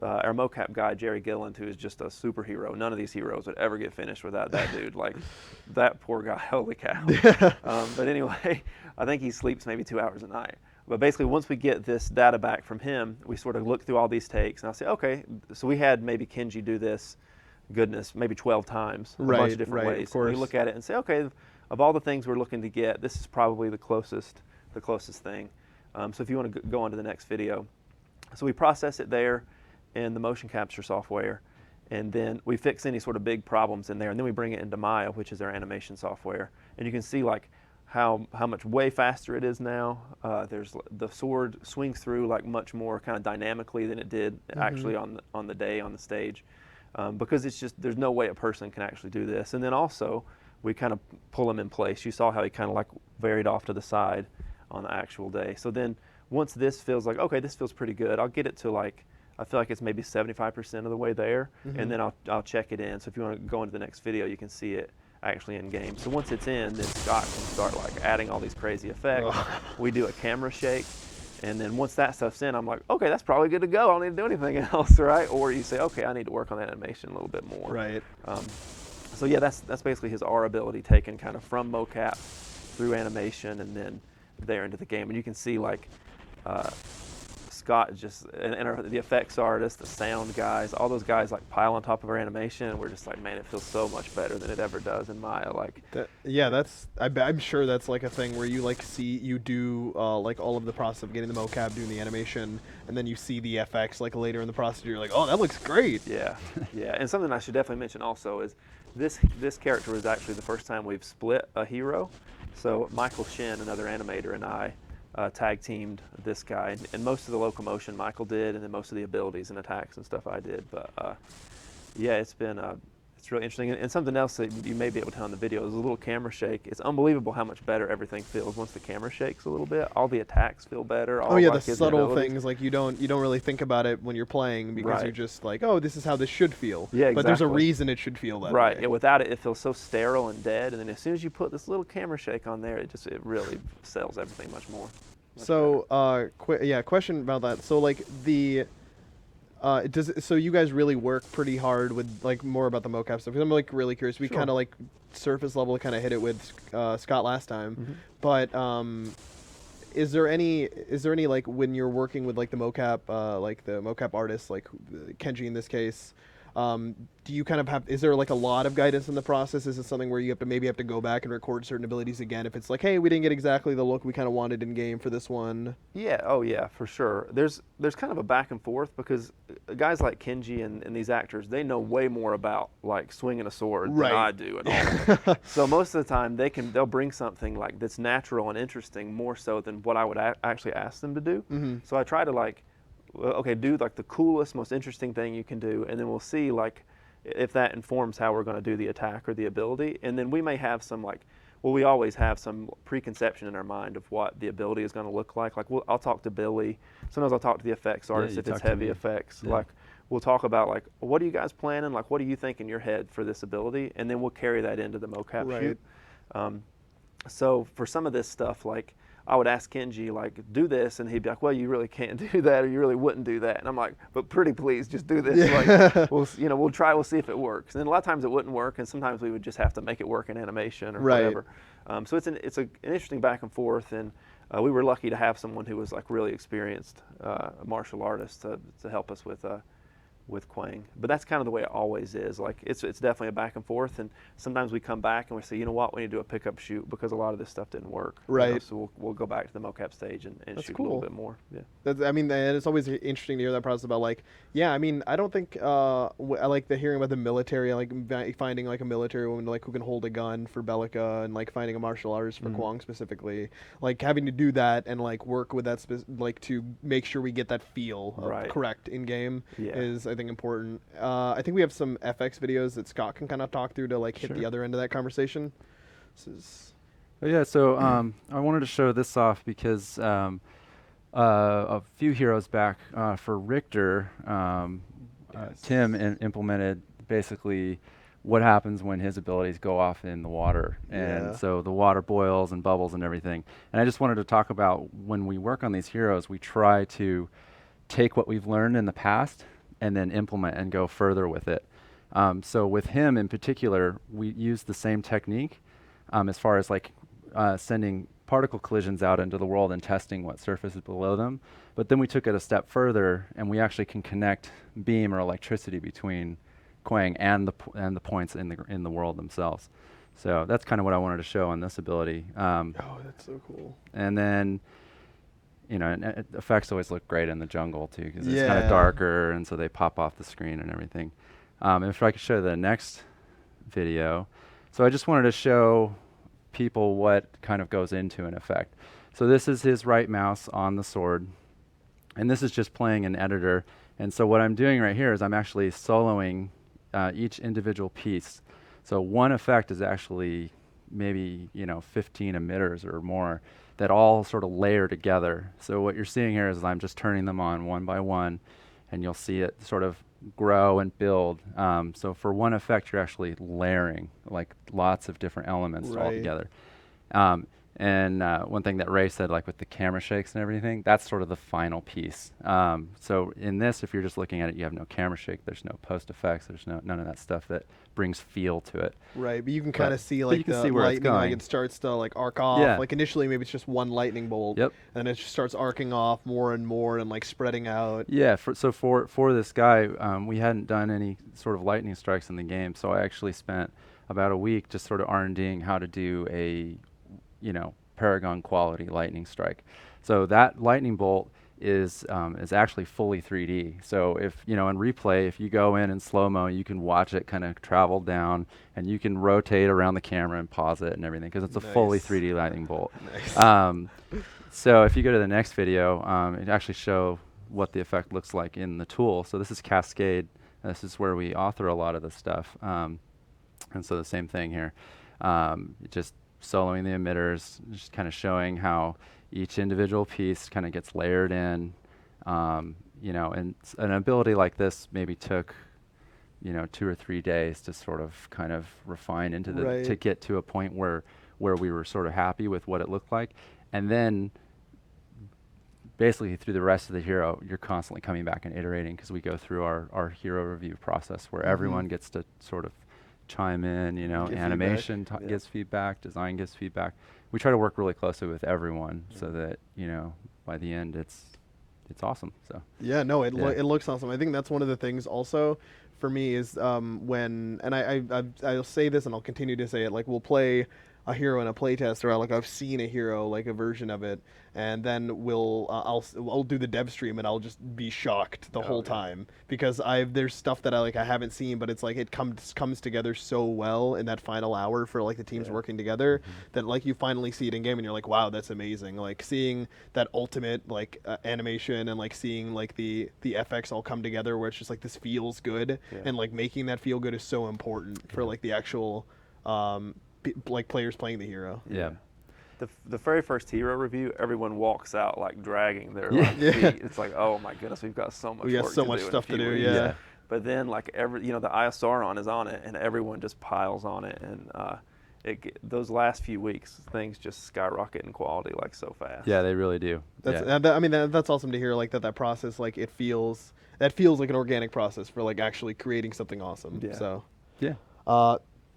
our mocap guy, Jerry Gilland, who is just a superhero. None of these heroes would ever get finished without that dude. Like, that poor guy, holy cow. But anyway, I think he sleeps maybe 2 hours a night. But basically, once we get this data back from him, we sort of look through all these takes, and I'll say, okay, so we had maybe Kenji do this, maybe 12 times, a bunch of different ways. Of course. And we look at it and say, okay, of all the things we're looking to get, this is probably the closest thing. So if you want to go on to the next video. So we process it there in the motion capture software, and then we fix any sort of big problems in there, and then we bring it into Maya, which is our animation software, and you can see like how much way faster it is now. There's the sword swings through like much more kind of dynamically than it did actually on the stage, because it's just there's no way a person can actually do this. And then also we kind of pull him in place. You saw how he kind of like varied off to the side on the actual day. So then once this feels like, okay, this feels pretty good, I'll get it to like, I feel like it's maybe 75% of the way there, and then I'll check it in. So if you want to go into the next video, you can see it actually in game. So once it's in, then Scott can start like adding all these crazy effects. We do a camera shake, and then once that stuff's in, I'm like, okay, that's probably good to go. I don't need to do anything else, right? Or you say, okay, I need to work on that animation a little bit more. Right. So yeah, that's basically his R ability taken kind of from mocap through animation and then there into the game. And you can see like Scott just, and the effects artist, the sound guys, all those guys like pile on top of our animation, and we're just like, man, it feels so much better than it ever does in Maya. Like, I'm sure that's like a thing where you like you do like all of the process of getting the mocap, doing the animation, and then you see the FX like later in the process. You're like, oh, that looks great. Yeah, yeah. And something I should definitely mention also is this character was actually the first time we've split a hero. So Michael Shin, another animator, and I tag teamed this guy, and most of the locomotion Michael did, and then most of the abilities and attacks and stuff I did. But yeah, it's really interesting. And something else that you may be able to tell in the video is a little camera shake. It's unbelievable how much better everything feels once the camera shakes a little bit. All the attacks feel better. Oh yeah, the subtle things, like you don't really think about it when you're playing because you're just like, oh, this is how this should feel. Yeah, exactly. But there's a reason it should feel that way. Right. Yeah, without it, it feels so sterile and dead. And then as soon as you put this little camera shake on there, it really sells everything much more. So, question about that. So, like So you guys really work pretty hard with like more about the mocap stuff? 'Cause I'm like really curious. We Sure. kind of like surface level kind of hit it with Scott last time, Mhm. but is there any like when you're working with like the mocap artists like Kenji in this case, do you kind of have, is there like a lot of guidance in the process? Is it something where you have to go back and record certain abilities again if it's like, hey, we didn't get exactly the look we kind of wanted in game for this one? Yeah, oh yeah, for sure. There's kind of a back and forth because guys like Kenji and these actors, they know way more about like swinging a sword Right. than I do at all. So most of the time they'll bring something like that's natural and interesting more so than what I would actually ask them to do. Mm-hmm. So I try to like, well, okay, do like the coolest, most interesting thing you can do, and then we'll see like if that informs how we're going to do the attack or the ability. And then we may have some like, well, we always have some preconception in our mind of what the ability is going to look like. Like I'll talk to Billy. Sometimes I'll talk to the effects artist you if it's talk to heavy me. effects. Yeah. Like we'll talk about like, what are you guys planning? Like, what do you think in your head for this ability? And then we'll carry that into the mocap Right. shoot. So for some of this stuff, like I would ask Kenji, like, do this, and he'd be like, well, you really can't do that, or you really wouldn't do that. And I'm like, but pretty please, just do this. Yeah. Like, we'll try, we'll see if it works. And then a lot of times it wouldn't work, and sometimes we would just have to make it work in animation or Right. whatever. So it's an interesting back and forth, and we were lucky to have someone who was like really experienced martial artist to help us with Quang. But that's kind of the way it always is. Like it's definitely a back and forth, and sometimes we come back and we say, you know what, we need to do a pickup shoot because a lot of this stuff didn't work. Right. So we'll go back to the mocap stage and That's shoot a cool. little bit more. Yeah. I mean, and it's always interesting to hear that process about like, yeah, I mean, I don't think I like the hearing about the military, like finding like a military woman like who can hold a gun for Bellica, and like finding a martial artist for Quang specifically, like having to do that and like work with that like to make sure we get that feel Right. correct in game Yeah. is I think important. I think we have some FX videos that Scott can kind of talk through to like hit the Sure. other end of that conversation. This is Oh, yeah, so I wanted to show this off because a few heroes back for Richter, Tim implemented basically what happens when his abilities go off in the water. And Yeah. so the water boils and bubbles and everything. And I just wanted to talk about when we work on these heroes, we try to take what we've learned in the past and then implement and go further with it. So with him in particular, we use the same technique as far as like sending particle collisions out into the world and testing what surface is below them. But then we took it a step further, and we actually can connect beam or electricity between Quang and the points in the world themselves. So that's kind of what I wanted to show on this ability. oh, that's so cool. And then, and effects always look great in the jungle too, because it's kind Yeah. of darker, and so they pop off the screen and everything. And if I could show the next video. So I just wanted to show people what kind of goes into an effect. So this is his right mouse on the sword, and this is just playing an editor. And so what I'm doing right here is I'm actually soloing each individual piece. So one effect is actually maybe 15 emitters or more that all sort of layer together. So what you're seeing here is I'm just turning them on one by one, and you'll see it sort of grow and build. So for one effect, you're actually layering like lots of different elements all Right. together. And one thing that Ray said, like with the camera shakes and everything, that's sort of the final piece. So in this, if you're just looking at it, you have no camera shake, there's no post effects, there's none of that stuff that brings feel to it. Right, but you can kind of see but like you can the see where it's lightning, like going. it starts to like arc off. Yeah. Like initially, maybe it's just one lightning bolt. Yep. And it just starts arcing off more and more and like spreading out. Yeah, so for this guy, we hadn't done any sort of lightning strikes in the game, so I actually spent about a week just sort of R&Ding how to do a, Paragon quality lightning strike. So that lightning bolt is actually fully 3D. So if, in replay, if you go in slow-mo, you can watch it kind of travel down, and you can rotate around the camera and pause it and everything, because it's a fully Nice. 3D lightning bolt. Nice. So if you go to the next video, it actually show what the effect looks like in the tool. So this is Cascade. This is where we author a lot of this stuff. And so the same thing here. Just soloing the emitters, just kind of showing how each individual piece kind of gets layered in. And an ability like this maybe took 2 or 3 days to sort of kind of refine into Right. to get to a point where we were sort of happy with what it looked like. And then basically through the rest of the hero, you're constantly coming back and iterating because we go through our hero review process where everyone gets to sort of chime in, you know, Give animation gives feedback, design gives feedback. We try to work really closely with everyone so that, you know, by the end it's awesome. So Yeah, no, it Yeah. it looks awesome. I think that's one of the things also for me is when, and I'll say this and I'll continue to say it, like we'll play a hero in a playtest, or like I've seen a hero, like a version of it, and then I'll do the dev stream and I'll just be shocked the whole time because there's stuff that I haven't seen, but it's like it comes together so well in that final hour for like the teams working together that like you finally see it in game and you're like, wow, that's amazing. Like seeing that ultimate like animation and like seeing like the FX all come together where it's just like this feels good and like making that feel good is so important for like the actual like players playing the hero. yeah. The very first hero review, everyone walks out like dragging their like, feet. It's like, oh my goodness, we've got so much. We got work so to much do in a stuff to few do. weeks. Yeah. But then like the ISR is on it, and everyone just piles on it, and those last few weeks, things just skyrocket in quality like so fast. Yeah, they really do. That's yeah. I mean that's awesome to hear, like that process, like it feels like an organic process for like actually creating something awesome. Yeah. So Yeah.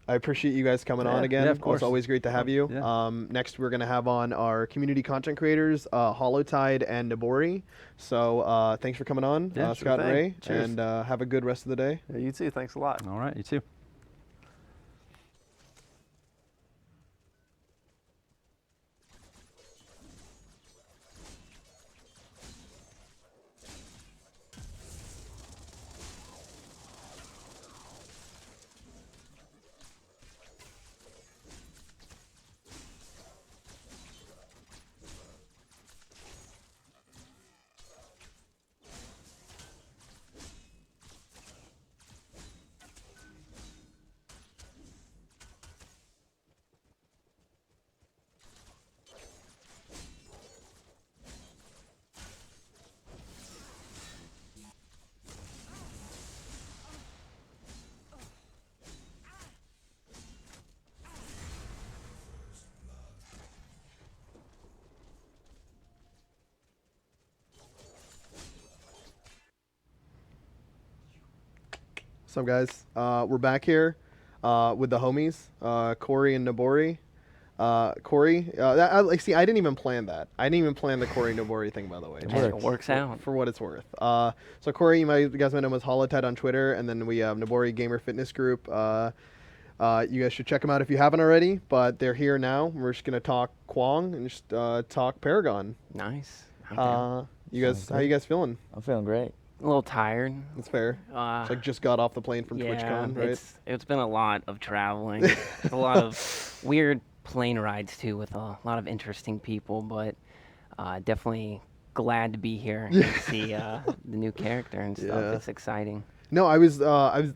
I appreciate you guys coming on again. Yeah, of course. It's always great to have you. Yeah. Next we're gonna have on our community content creators, Hollowtide and Nabori. So thanks for coming on, Yeah, sure Scott and thing. Ray, Cheers. and have a good rest of the day. Yeah, you too. Thanks a lot. All right, you too. What's up, guys? We're back here with the homies, Corey and Nabori. Corey, see, I didn't even plan that. I didn't even plan the Corey Nabori thing, by the way. Hey, it works out. For what it's worth. So Corey, you guys might know him as Hollowtide on Twitter, and then we have Nabori Gamer Fitness Group. You guys should check them out if you haven't already, but they're here now. We're just gonna talk Quang and just talk Paragon. Nice. Okay. You guys, how you guys feeling? I'm feeling great. A little tired. That's fair. It's like just got off the plane from TwitchCon, right? It's been a lot of traveling. A lot of weird plane rides too, with a lot of interesting people, but definitely glad to be here and see the new character and stuff. Yeah. It's exciting. No, I was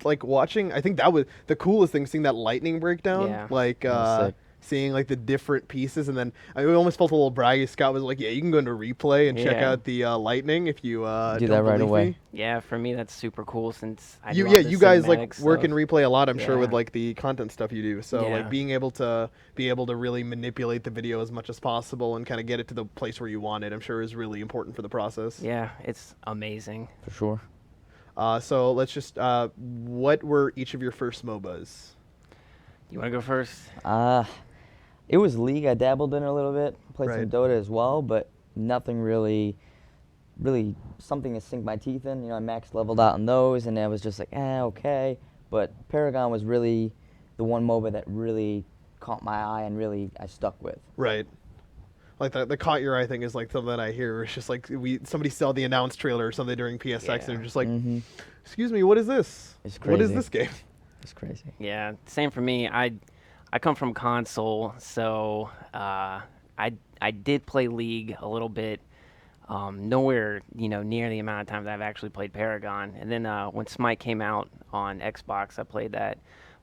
like watching. I think that was the coolest thing, seeing that lightning breakdown. Yeah. Like was sick. seeing like the different pieces, and then I almost felt a little braggy. Scott was like, "Yeah, you can go into replay and check Yeah. out the lightning if you Do don't that right believe away. me." Yeah, for me that's super cool since I You love the you guys like cinematic work in stuff. replay a lot. I'm sure with Yeah. like the content stuff you do. So Yeah. like being able to really manipulate the video as much as possible and kind of get it to the place where you want it, I'm sure is really important for the process. Yeah, it's amazing. For sure. So let's just what were each of your first MOBAs? You want to go first? It was League. I dabbled in it a little bit. Played Right. some Dota as well, but nothing really something to sink my teeth in. You know, I max leveled out on those, and I was just like, okay. But Paragon was really the one MOBA that really caught my eye and really I stuck with. Right. Like the caught your eye thing is like something that I hear. It's just like somebody saw the announced trailer or something during PSX and Yeah. they're just like, Mhm. "Excuse me, what is this? It's What is crazy. this game?" It's crazy. Yeah, same for me. I come from console, so I did play League a little bit. Nowhere, near the amount of times I've actually played Paragon. And then when Smite came out on Xbox, I played that.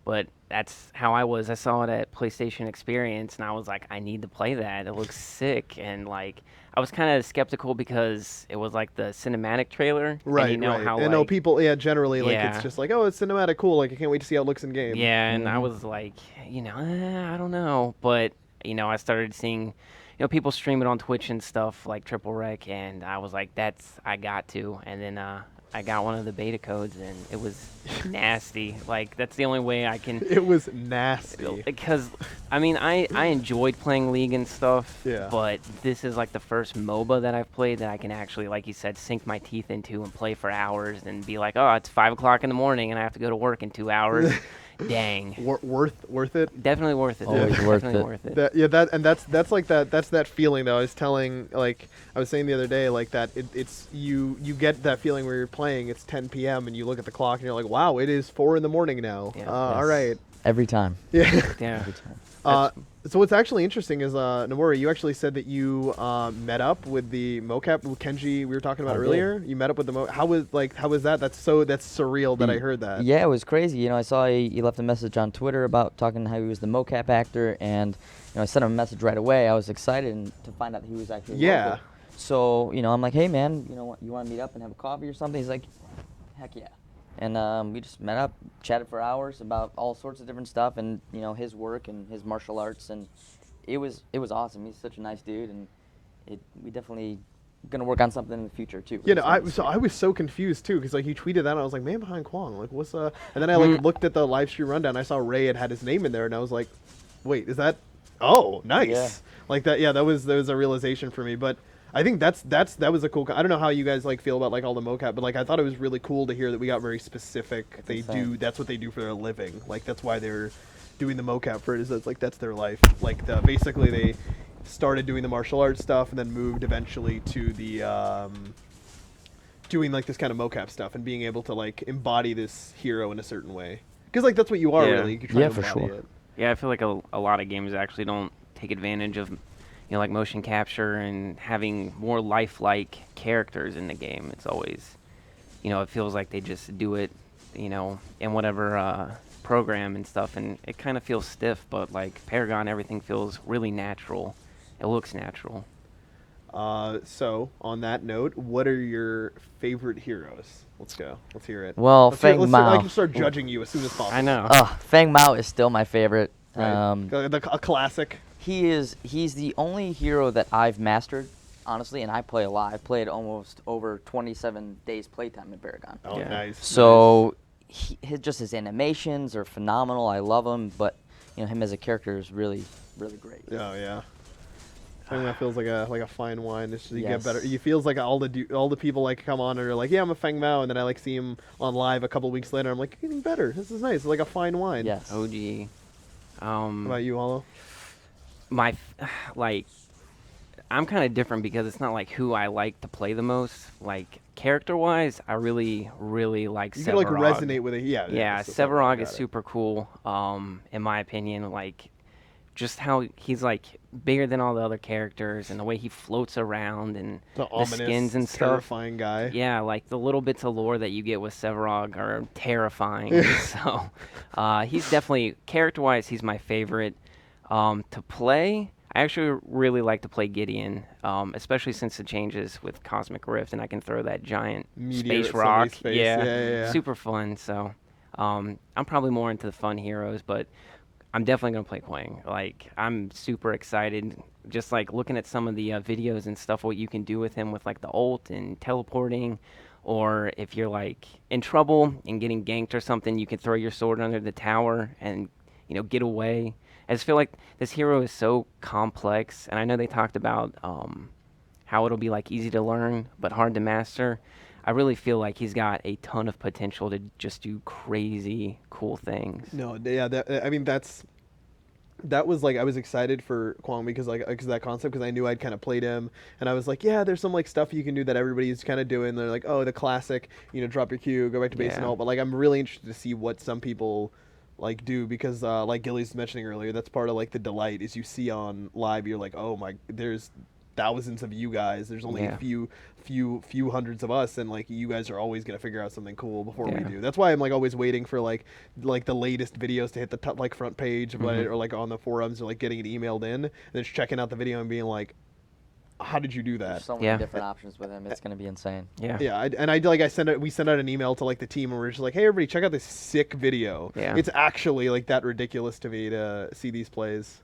But that's how I was. I saw it at PlayStation Experience, and I was like, I need to play that. It looks sick. And like, I was kind of skeptical because it was like the cinematic trailer. Right, and you know right. how I know like, people, generally, like Yeah. it's just like, oh, it's cinematic, cool. Like I can't wait to see how it looks in game. Yeah, and I was like, I don't know, but I started seeing, people stream it on Twitch and stuff like Triple Rec, and I was like, I got to. And then I got one of the beta codes, and it was nasty. Like, that's the only way I can. It was nasty. Because, I mean, I enjoyed playing League and stuff, Yeah. but this is like the first MOBA that I've played that I can actually, like you said, sink my teeth into and play for hours and be like, oh, it's 5 o'clock in the morning and I have to go to work in 2 hours. Dang. Worth it. Definitely worth it. Always Definitely worth definitely it. worth it. That's like that feeling though. I was telling, like I was saying the other day, like that it's you get that feeling where you're playing, it's 10 p.m. and you look at the clock and you're like, wow, it is 4 in the morning now. Yeah. All right. Every time. Yeah. Yeah. Every time. So what's actually interesting is Nomura, you actually said that you met up with the mocap with Kenji we were talking about I did. earlier. You met up with the how was that? That's surreal that I heard that. Yeah, it was crazy. You know, I saw he left a message on Twitter about talking how he was the mocap actor, and I sent him a message right away. I was excited to find out that he was actually Yeah. local. So I'm like, hey man, you want to meet up and have a coffee or something? He's like, heck yeah. And we just met up, chatted for hours about all sorts of different stuff, and his work and his martial arts, and it was awesome. He's such a nice dude, and we definitely gonna work on something in the future too. You know, I was so confused too, because like he tweeted that, and I was like, man behind Quang, like what's and then I like looked at the live stream rundown, I saw Ray had his name in there, and I was like, wait, is that? Oh, nice. Yeah. Like that. Yeah, that was a realization for me, but. I think that was a cool. I don't know how you guys like feel about like all the mocap, but like I thought it was really cool to hear that we got very specific. That's what they do for their living. Like that's why they're doing the mocap for it. Is that's like that's their life. Like basically they started doing the martial arts stuff and then moved eventually to the doing like this kind of mocap stuff and being able to like embody this hero in a certain way. Because like that's what you are Yeah. really. You're trying Yeah, to for embody sure. it. Yeah, I feel like a lot of games actually don't take advantage of, like motion capture and having more lifelike characters in the game. It's always, it feels like they just do it, in whatever program and stuff, and it kind of feels stiff. But like Paragon, everything feels really natural. It looks natural. So on that note, what are your favorite heroes? Let's go. Let's hear it. Well, Let's hear- Feng let's Mao. I can start judging you as soon as possible. I know. Feng Mao is still my favorite. Right. A classic. He's the only hero that I've mastered, honestly, and I play a lot. I've played almost over 27 days playtime in Paragon. Oh, Yeah. nice. So his animations are phenomenal. I love him, but him as a character is really, really great. Nice. Oh yeah. I think that feels like a fine wine. It's just, you get Yes. better. It feels like all the people like come on and are like, yeah, I'm a Feng Mao, and then I like see him on live a couple weeks later. I'm like, getting better. This is nice. It's like a fine wine. Yes. OG. How about you, Hollow? I'm kind of different because it's not like who I like to play the most. Like character-wise, I really, really like You Sevarog. can like resonate with it. Yeah. Yeah, so Sevarog is got it. super cool. In my opinion, like just how he's like bigger than all the other characters, and the way he floats around, and The the ominous, skins and stuff. terrifying guy. Yeah, like the little bits of lore that you get with Sevarog are terrifying. So he's definitely, character-wise, he's my favorite. To play, I actually really like to play Gideon, especially since the changes with Cosmic Rift, and I can throw that giant Meteor at space somebody's rock. face. Yeah, Yeah. super fun. So I'm probably more into the fun heroes, but I'm definitely gonna play Quang. Like I'm super excited. Just like looking at some of the videos and stuff, what you can do with him with like the ult and teleporting, or if you're like in trouble and getting ganked or something, you can throw your sword under the tower and get away. I just feel like this hero is so complex, and I know they talked about how it'll be like easy to learn but hard to master. I really feel like he's got a ton of potential to just do crazy cool things. No, yeah, that was like I was excited for Quang because that concept, because I knew I'd kind of played him, and I was like, yeah, there's some like stuff you can do that everybody's kind of doing. They're like, oh, the classic, drop your Q, go back to base and Yeah. all. But like I'm really interested to see what some people like do, because like Gilly's mentioning earlier, that's part of like the delight is you see on live, you're like, oh my, there's thousands of you guys, there's only Yeah. a few hundreds of us, and like you guys are always gonna figure out something cool before we Yeah. do. That's why I'm like always waiting for like the latest videos to hit the top, like front page of it, or like on the forums, or like getting it emailed in, and then just checking out the video and being like, how did you do that? There's so many Yeah. different options with him. It's gonna be insane. Yeah. Yeah, we sent out an email to like the team, and we're just like, hey everybody, check out this sick video. Yeah. It's actually like that ridiculous to me to see these plays.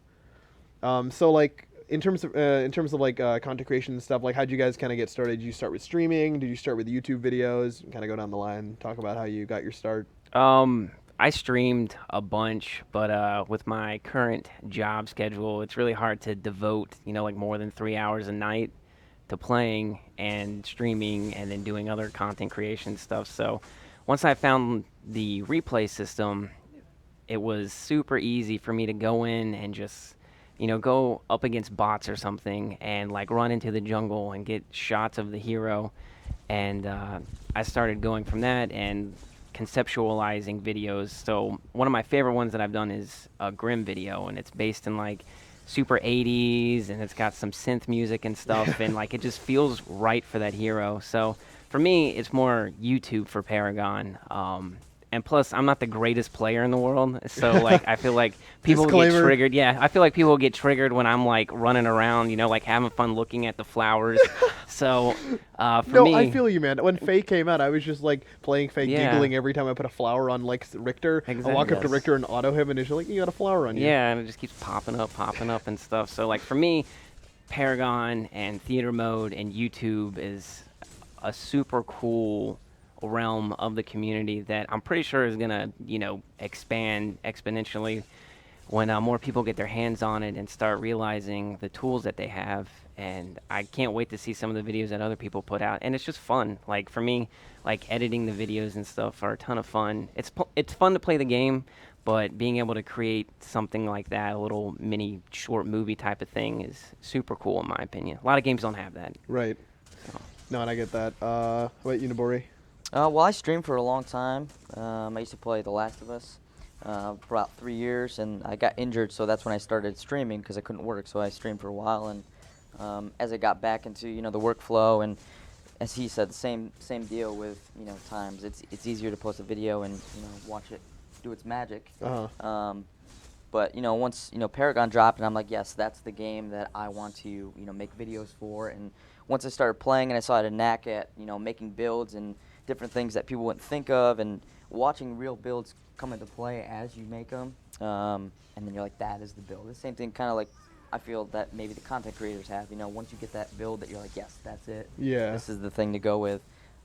So like in terms of like content creation and stuff, like how'd you guys kind of get started? Did you start with streaming? Did you start with YouTube videos? Kind of go down the line, talk about how you got your start. I streamed a bunch, but with my current job schedule, it's really hard to devote, like more than 3 hours a night to playing and streaming and then doing other content creation stuff. So once I found the replay system, it was super easy for me to go in and just, go up against bots or something and like run into the jungle and get shots of the hero. And I started going from that and conceptualizing videos. So one of my favorite ones that I've done is a Grim video, and it's based in like super 80s, and it's got some synth music and stuff, and like it just feels right for that hero. So for me, it's more YouTube for Paragon. And plus, I'm not the greatest player in the world, so like I feel like people get triggered. Yeah, I feel like people get triggered when I'm like running around, like having fun looking at the flowers. So for me, I feel you, man. When Faye came out, I was just like playing Faye, giggling every time I put a flower on like Richter. Exactly. I walk up to Richter and auto him, and he's like, "You got a flower on you." Yeah, and it just keeps popping up and stuff. So like for me, Paragon and theater mode and YouTube is a super cool realm of the community that I'm pretty sure is gonna, expand exponentially when more people get their hands on it and start realizing the tools that they have. And I can't wait to see some of the videos that other people put out. And it's just fun. Like for me, like editing the videos and stuff are a ton of fun. It's fun to play the game, but being able to create something like that, a little mini short movie type of thing, is super cool in my opinion. A lot of games don't have that. Right. So. No, and I get that. How about you, Nabori? Well, I streamed for a long time. I used to play The Last of Us for about 3 years, and I got injured, so that's when I started streaming because I couldn't work. So I streamed for a while, and as I got back into the workflow, and as he said, the same deal with times. It's easier to post a video and watch it do its magic. But once Paragon dropped, and I'm like, yes, that's the game that I want to make videos for. And once I started playing, and I saw I had a knack at making builds and different things that people wouldn't think of, and watching real builds come into play as you make them, and then you're like, that is the build. The same thing kind of like I feel that maybe the content creators have, once you get that build that you're like, yes, that's it. Yeah. This is the thing to go with.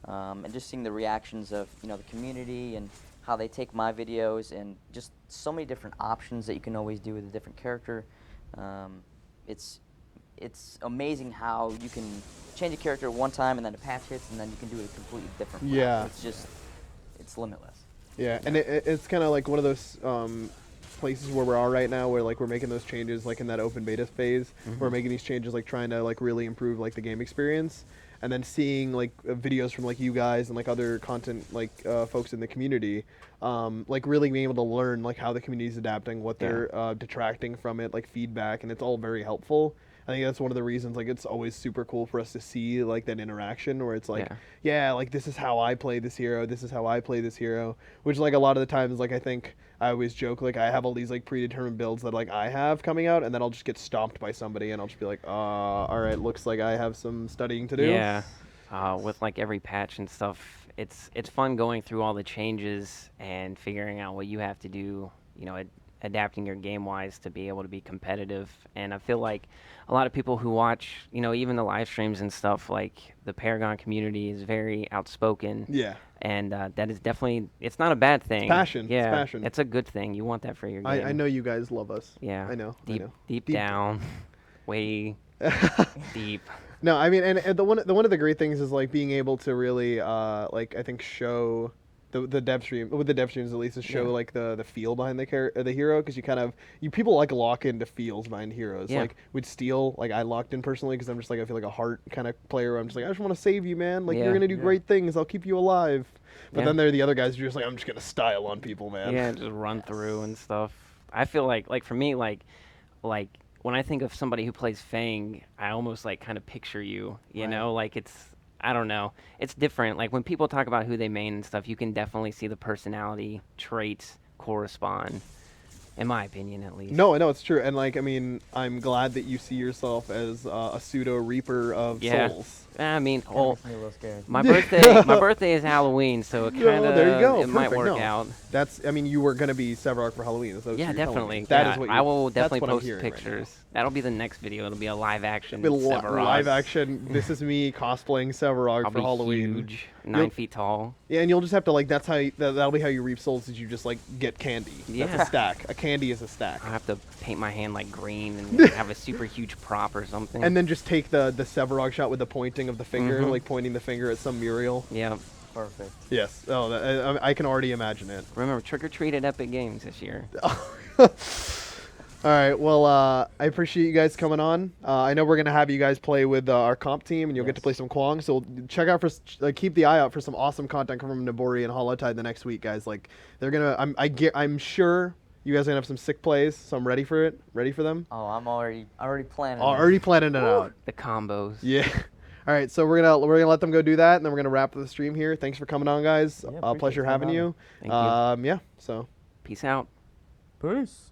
And just seeing the reactions of the community and how they take my videos, and just so many different options that you can always do with a different character. It's amazing how you can change a character one time and then a patch hits and then you can do it a completely different way. Yeah. It's limitless. Yeah, and it's kind of like one of those places where we are right now, where like we're making those changes like in that open beta phase. We're making these changes, like trying to like really improve like the game experience, and then seeing like videos from like you guys and like other content like folks in the community, like really being able to learn like how the community is adapting, what they're detracting from it, like feedback, and it's all very helpful. I think that's one of the reasons like it's always super cool for us to see like that interaction where it's like, like this is how I play this hero, this is how I play this hero, which like a lot of the times like I think I always joke like I have all these like predetermined builds that like I have coming out, and then I'll just get stomped by somebody and I'll just be like, all right, looks like I have some studying to do. Yeah, with like every patch and stuff, it's fun going through all the changes and figuring out what you have to do, adapting your game wise to be able to be competitive. And I feel like a lot of people who watch, even the live streams and stuff, like the Paragon community is very outspoken. Yeah. And that is definitely, it's not a bad thing. It's passion. Yeah. It's passion. It's a good thing. You want that for your game. I know you guys love us. Yeah. I know. Deep down, way deep. No, I mean, and the one of the great things is like being able to really like I think show the dev stream with the dev streams at least, is show like the feel behind the hero, because you people like lock into feels behind heroes. Like with Steel, like I locked in personally because I'm just like, I feel like a heart kind of player. I'm just like, I just want to save you, man. Like you're gonna do great things. I'll keep you alive. But then there are the other guys who are just like, I'm just gonna style on people, man. Yeah, just run through and stuff. I feel like for me, like when I think of somebody who plays Fang, I almost like kind of picture you. You know, like I don't know. It's different. Like when people talk about who they main and stuff, you can definitely see the personality traits correspond. in my opinion, at least. No, I know it's true, and like I mean, I'm glad that you see yourself as a pseudo reaper of Yeah. souls. I mean, Kinda well, makes me a little scared. my birthday is Halloween, so it No, kind of there you go. it might Perfect. work No. out. That's. I mean, you were gonna be Sevarog for Halloween. So Yeah, definitely. That yeah, is what I will that's definitely what I'm post hearing right now. pictures. That'll be the next video. It'll be a live action. Live Sevarog. action. This is me cosplaying Sevarog I'll for be Halloween. huge, 9 feet tall. Yeah, and you'll just have to like. That's how. That'll be how you reap souls. Is you just like get candy. Yeah. That's a stack. A candy is a stack. I have to paint my hand like green and have a super huge prop or something. And then just take the Sevarog shot with the pointing of the finger, Mhm. like pointing the finger at some Muriel. yeah. Perfect. Yes. Oh, I can already imagine it. Remember, trick or treat at Epic Games this year. All right. Well, I appreciate you guys coming on. I know we're gonna have you guys play with our comp team, and you'll get to Yes. play some Quang. So check out keep the eye out for some awesome content coming from Nabori and Holotide the next week, guys. Like they're gonna. I'm sure you guys are gonna have some sick plays. So I'm ready for it. Ready for them. Oh, I'm already planning. Already planning it out. The combos. Yeah. All right, so we're gonna let them go do that, and then we're gonna wrap up the stream here. Thanks for coming on, guys. Yeah, appreciate Pleasure you having having you. Thank you. Yeah. So. Peace out. Peace.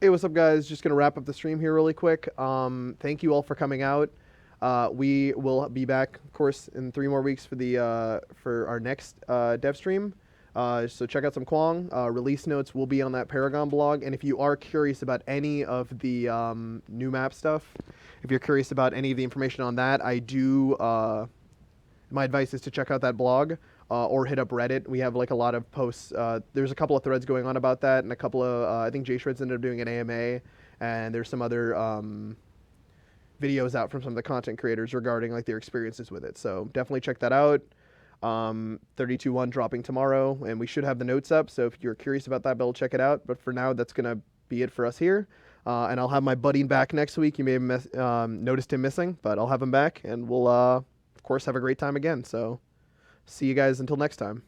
Hey, what's up, guys? Just gonna wrap up the stream here really quick. Thank you all for coming out. We will be back, of course, in 3 more weeks for our next dev stream. So check out some Quang. Release notes will be on that Paragon blog. And if you are curious about any of the new map stuff, if you're curious about any of the information on that, my advice is to check out that blog. Or hit up Reddit. We have like a lot of posts. There's a couple of threads going on about that, and a couple of I think J Shred's ended up doing an AMA, and there's some other videos out from some of the content creators regarding like their experiences with it. So definitely check that out. 32.1 dropping tomorrow, and we should have the notes up. So if you're curious about that build, check it out. But for now, that's gonna be it for us here. And I'll have my buddy back next week. You may have noticed him missing, but I'll have him back, and we'll of course have a great time again. So. See you guys until next time.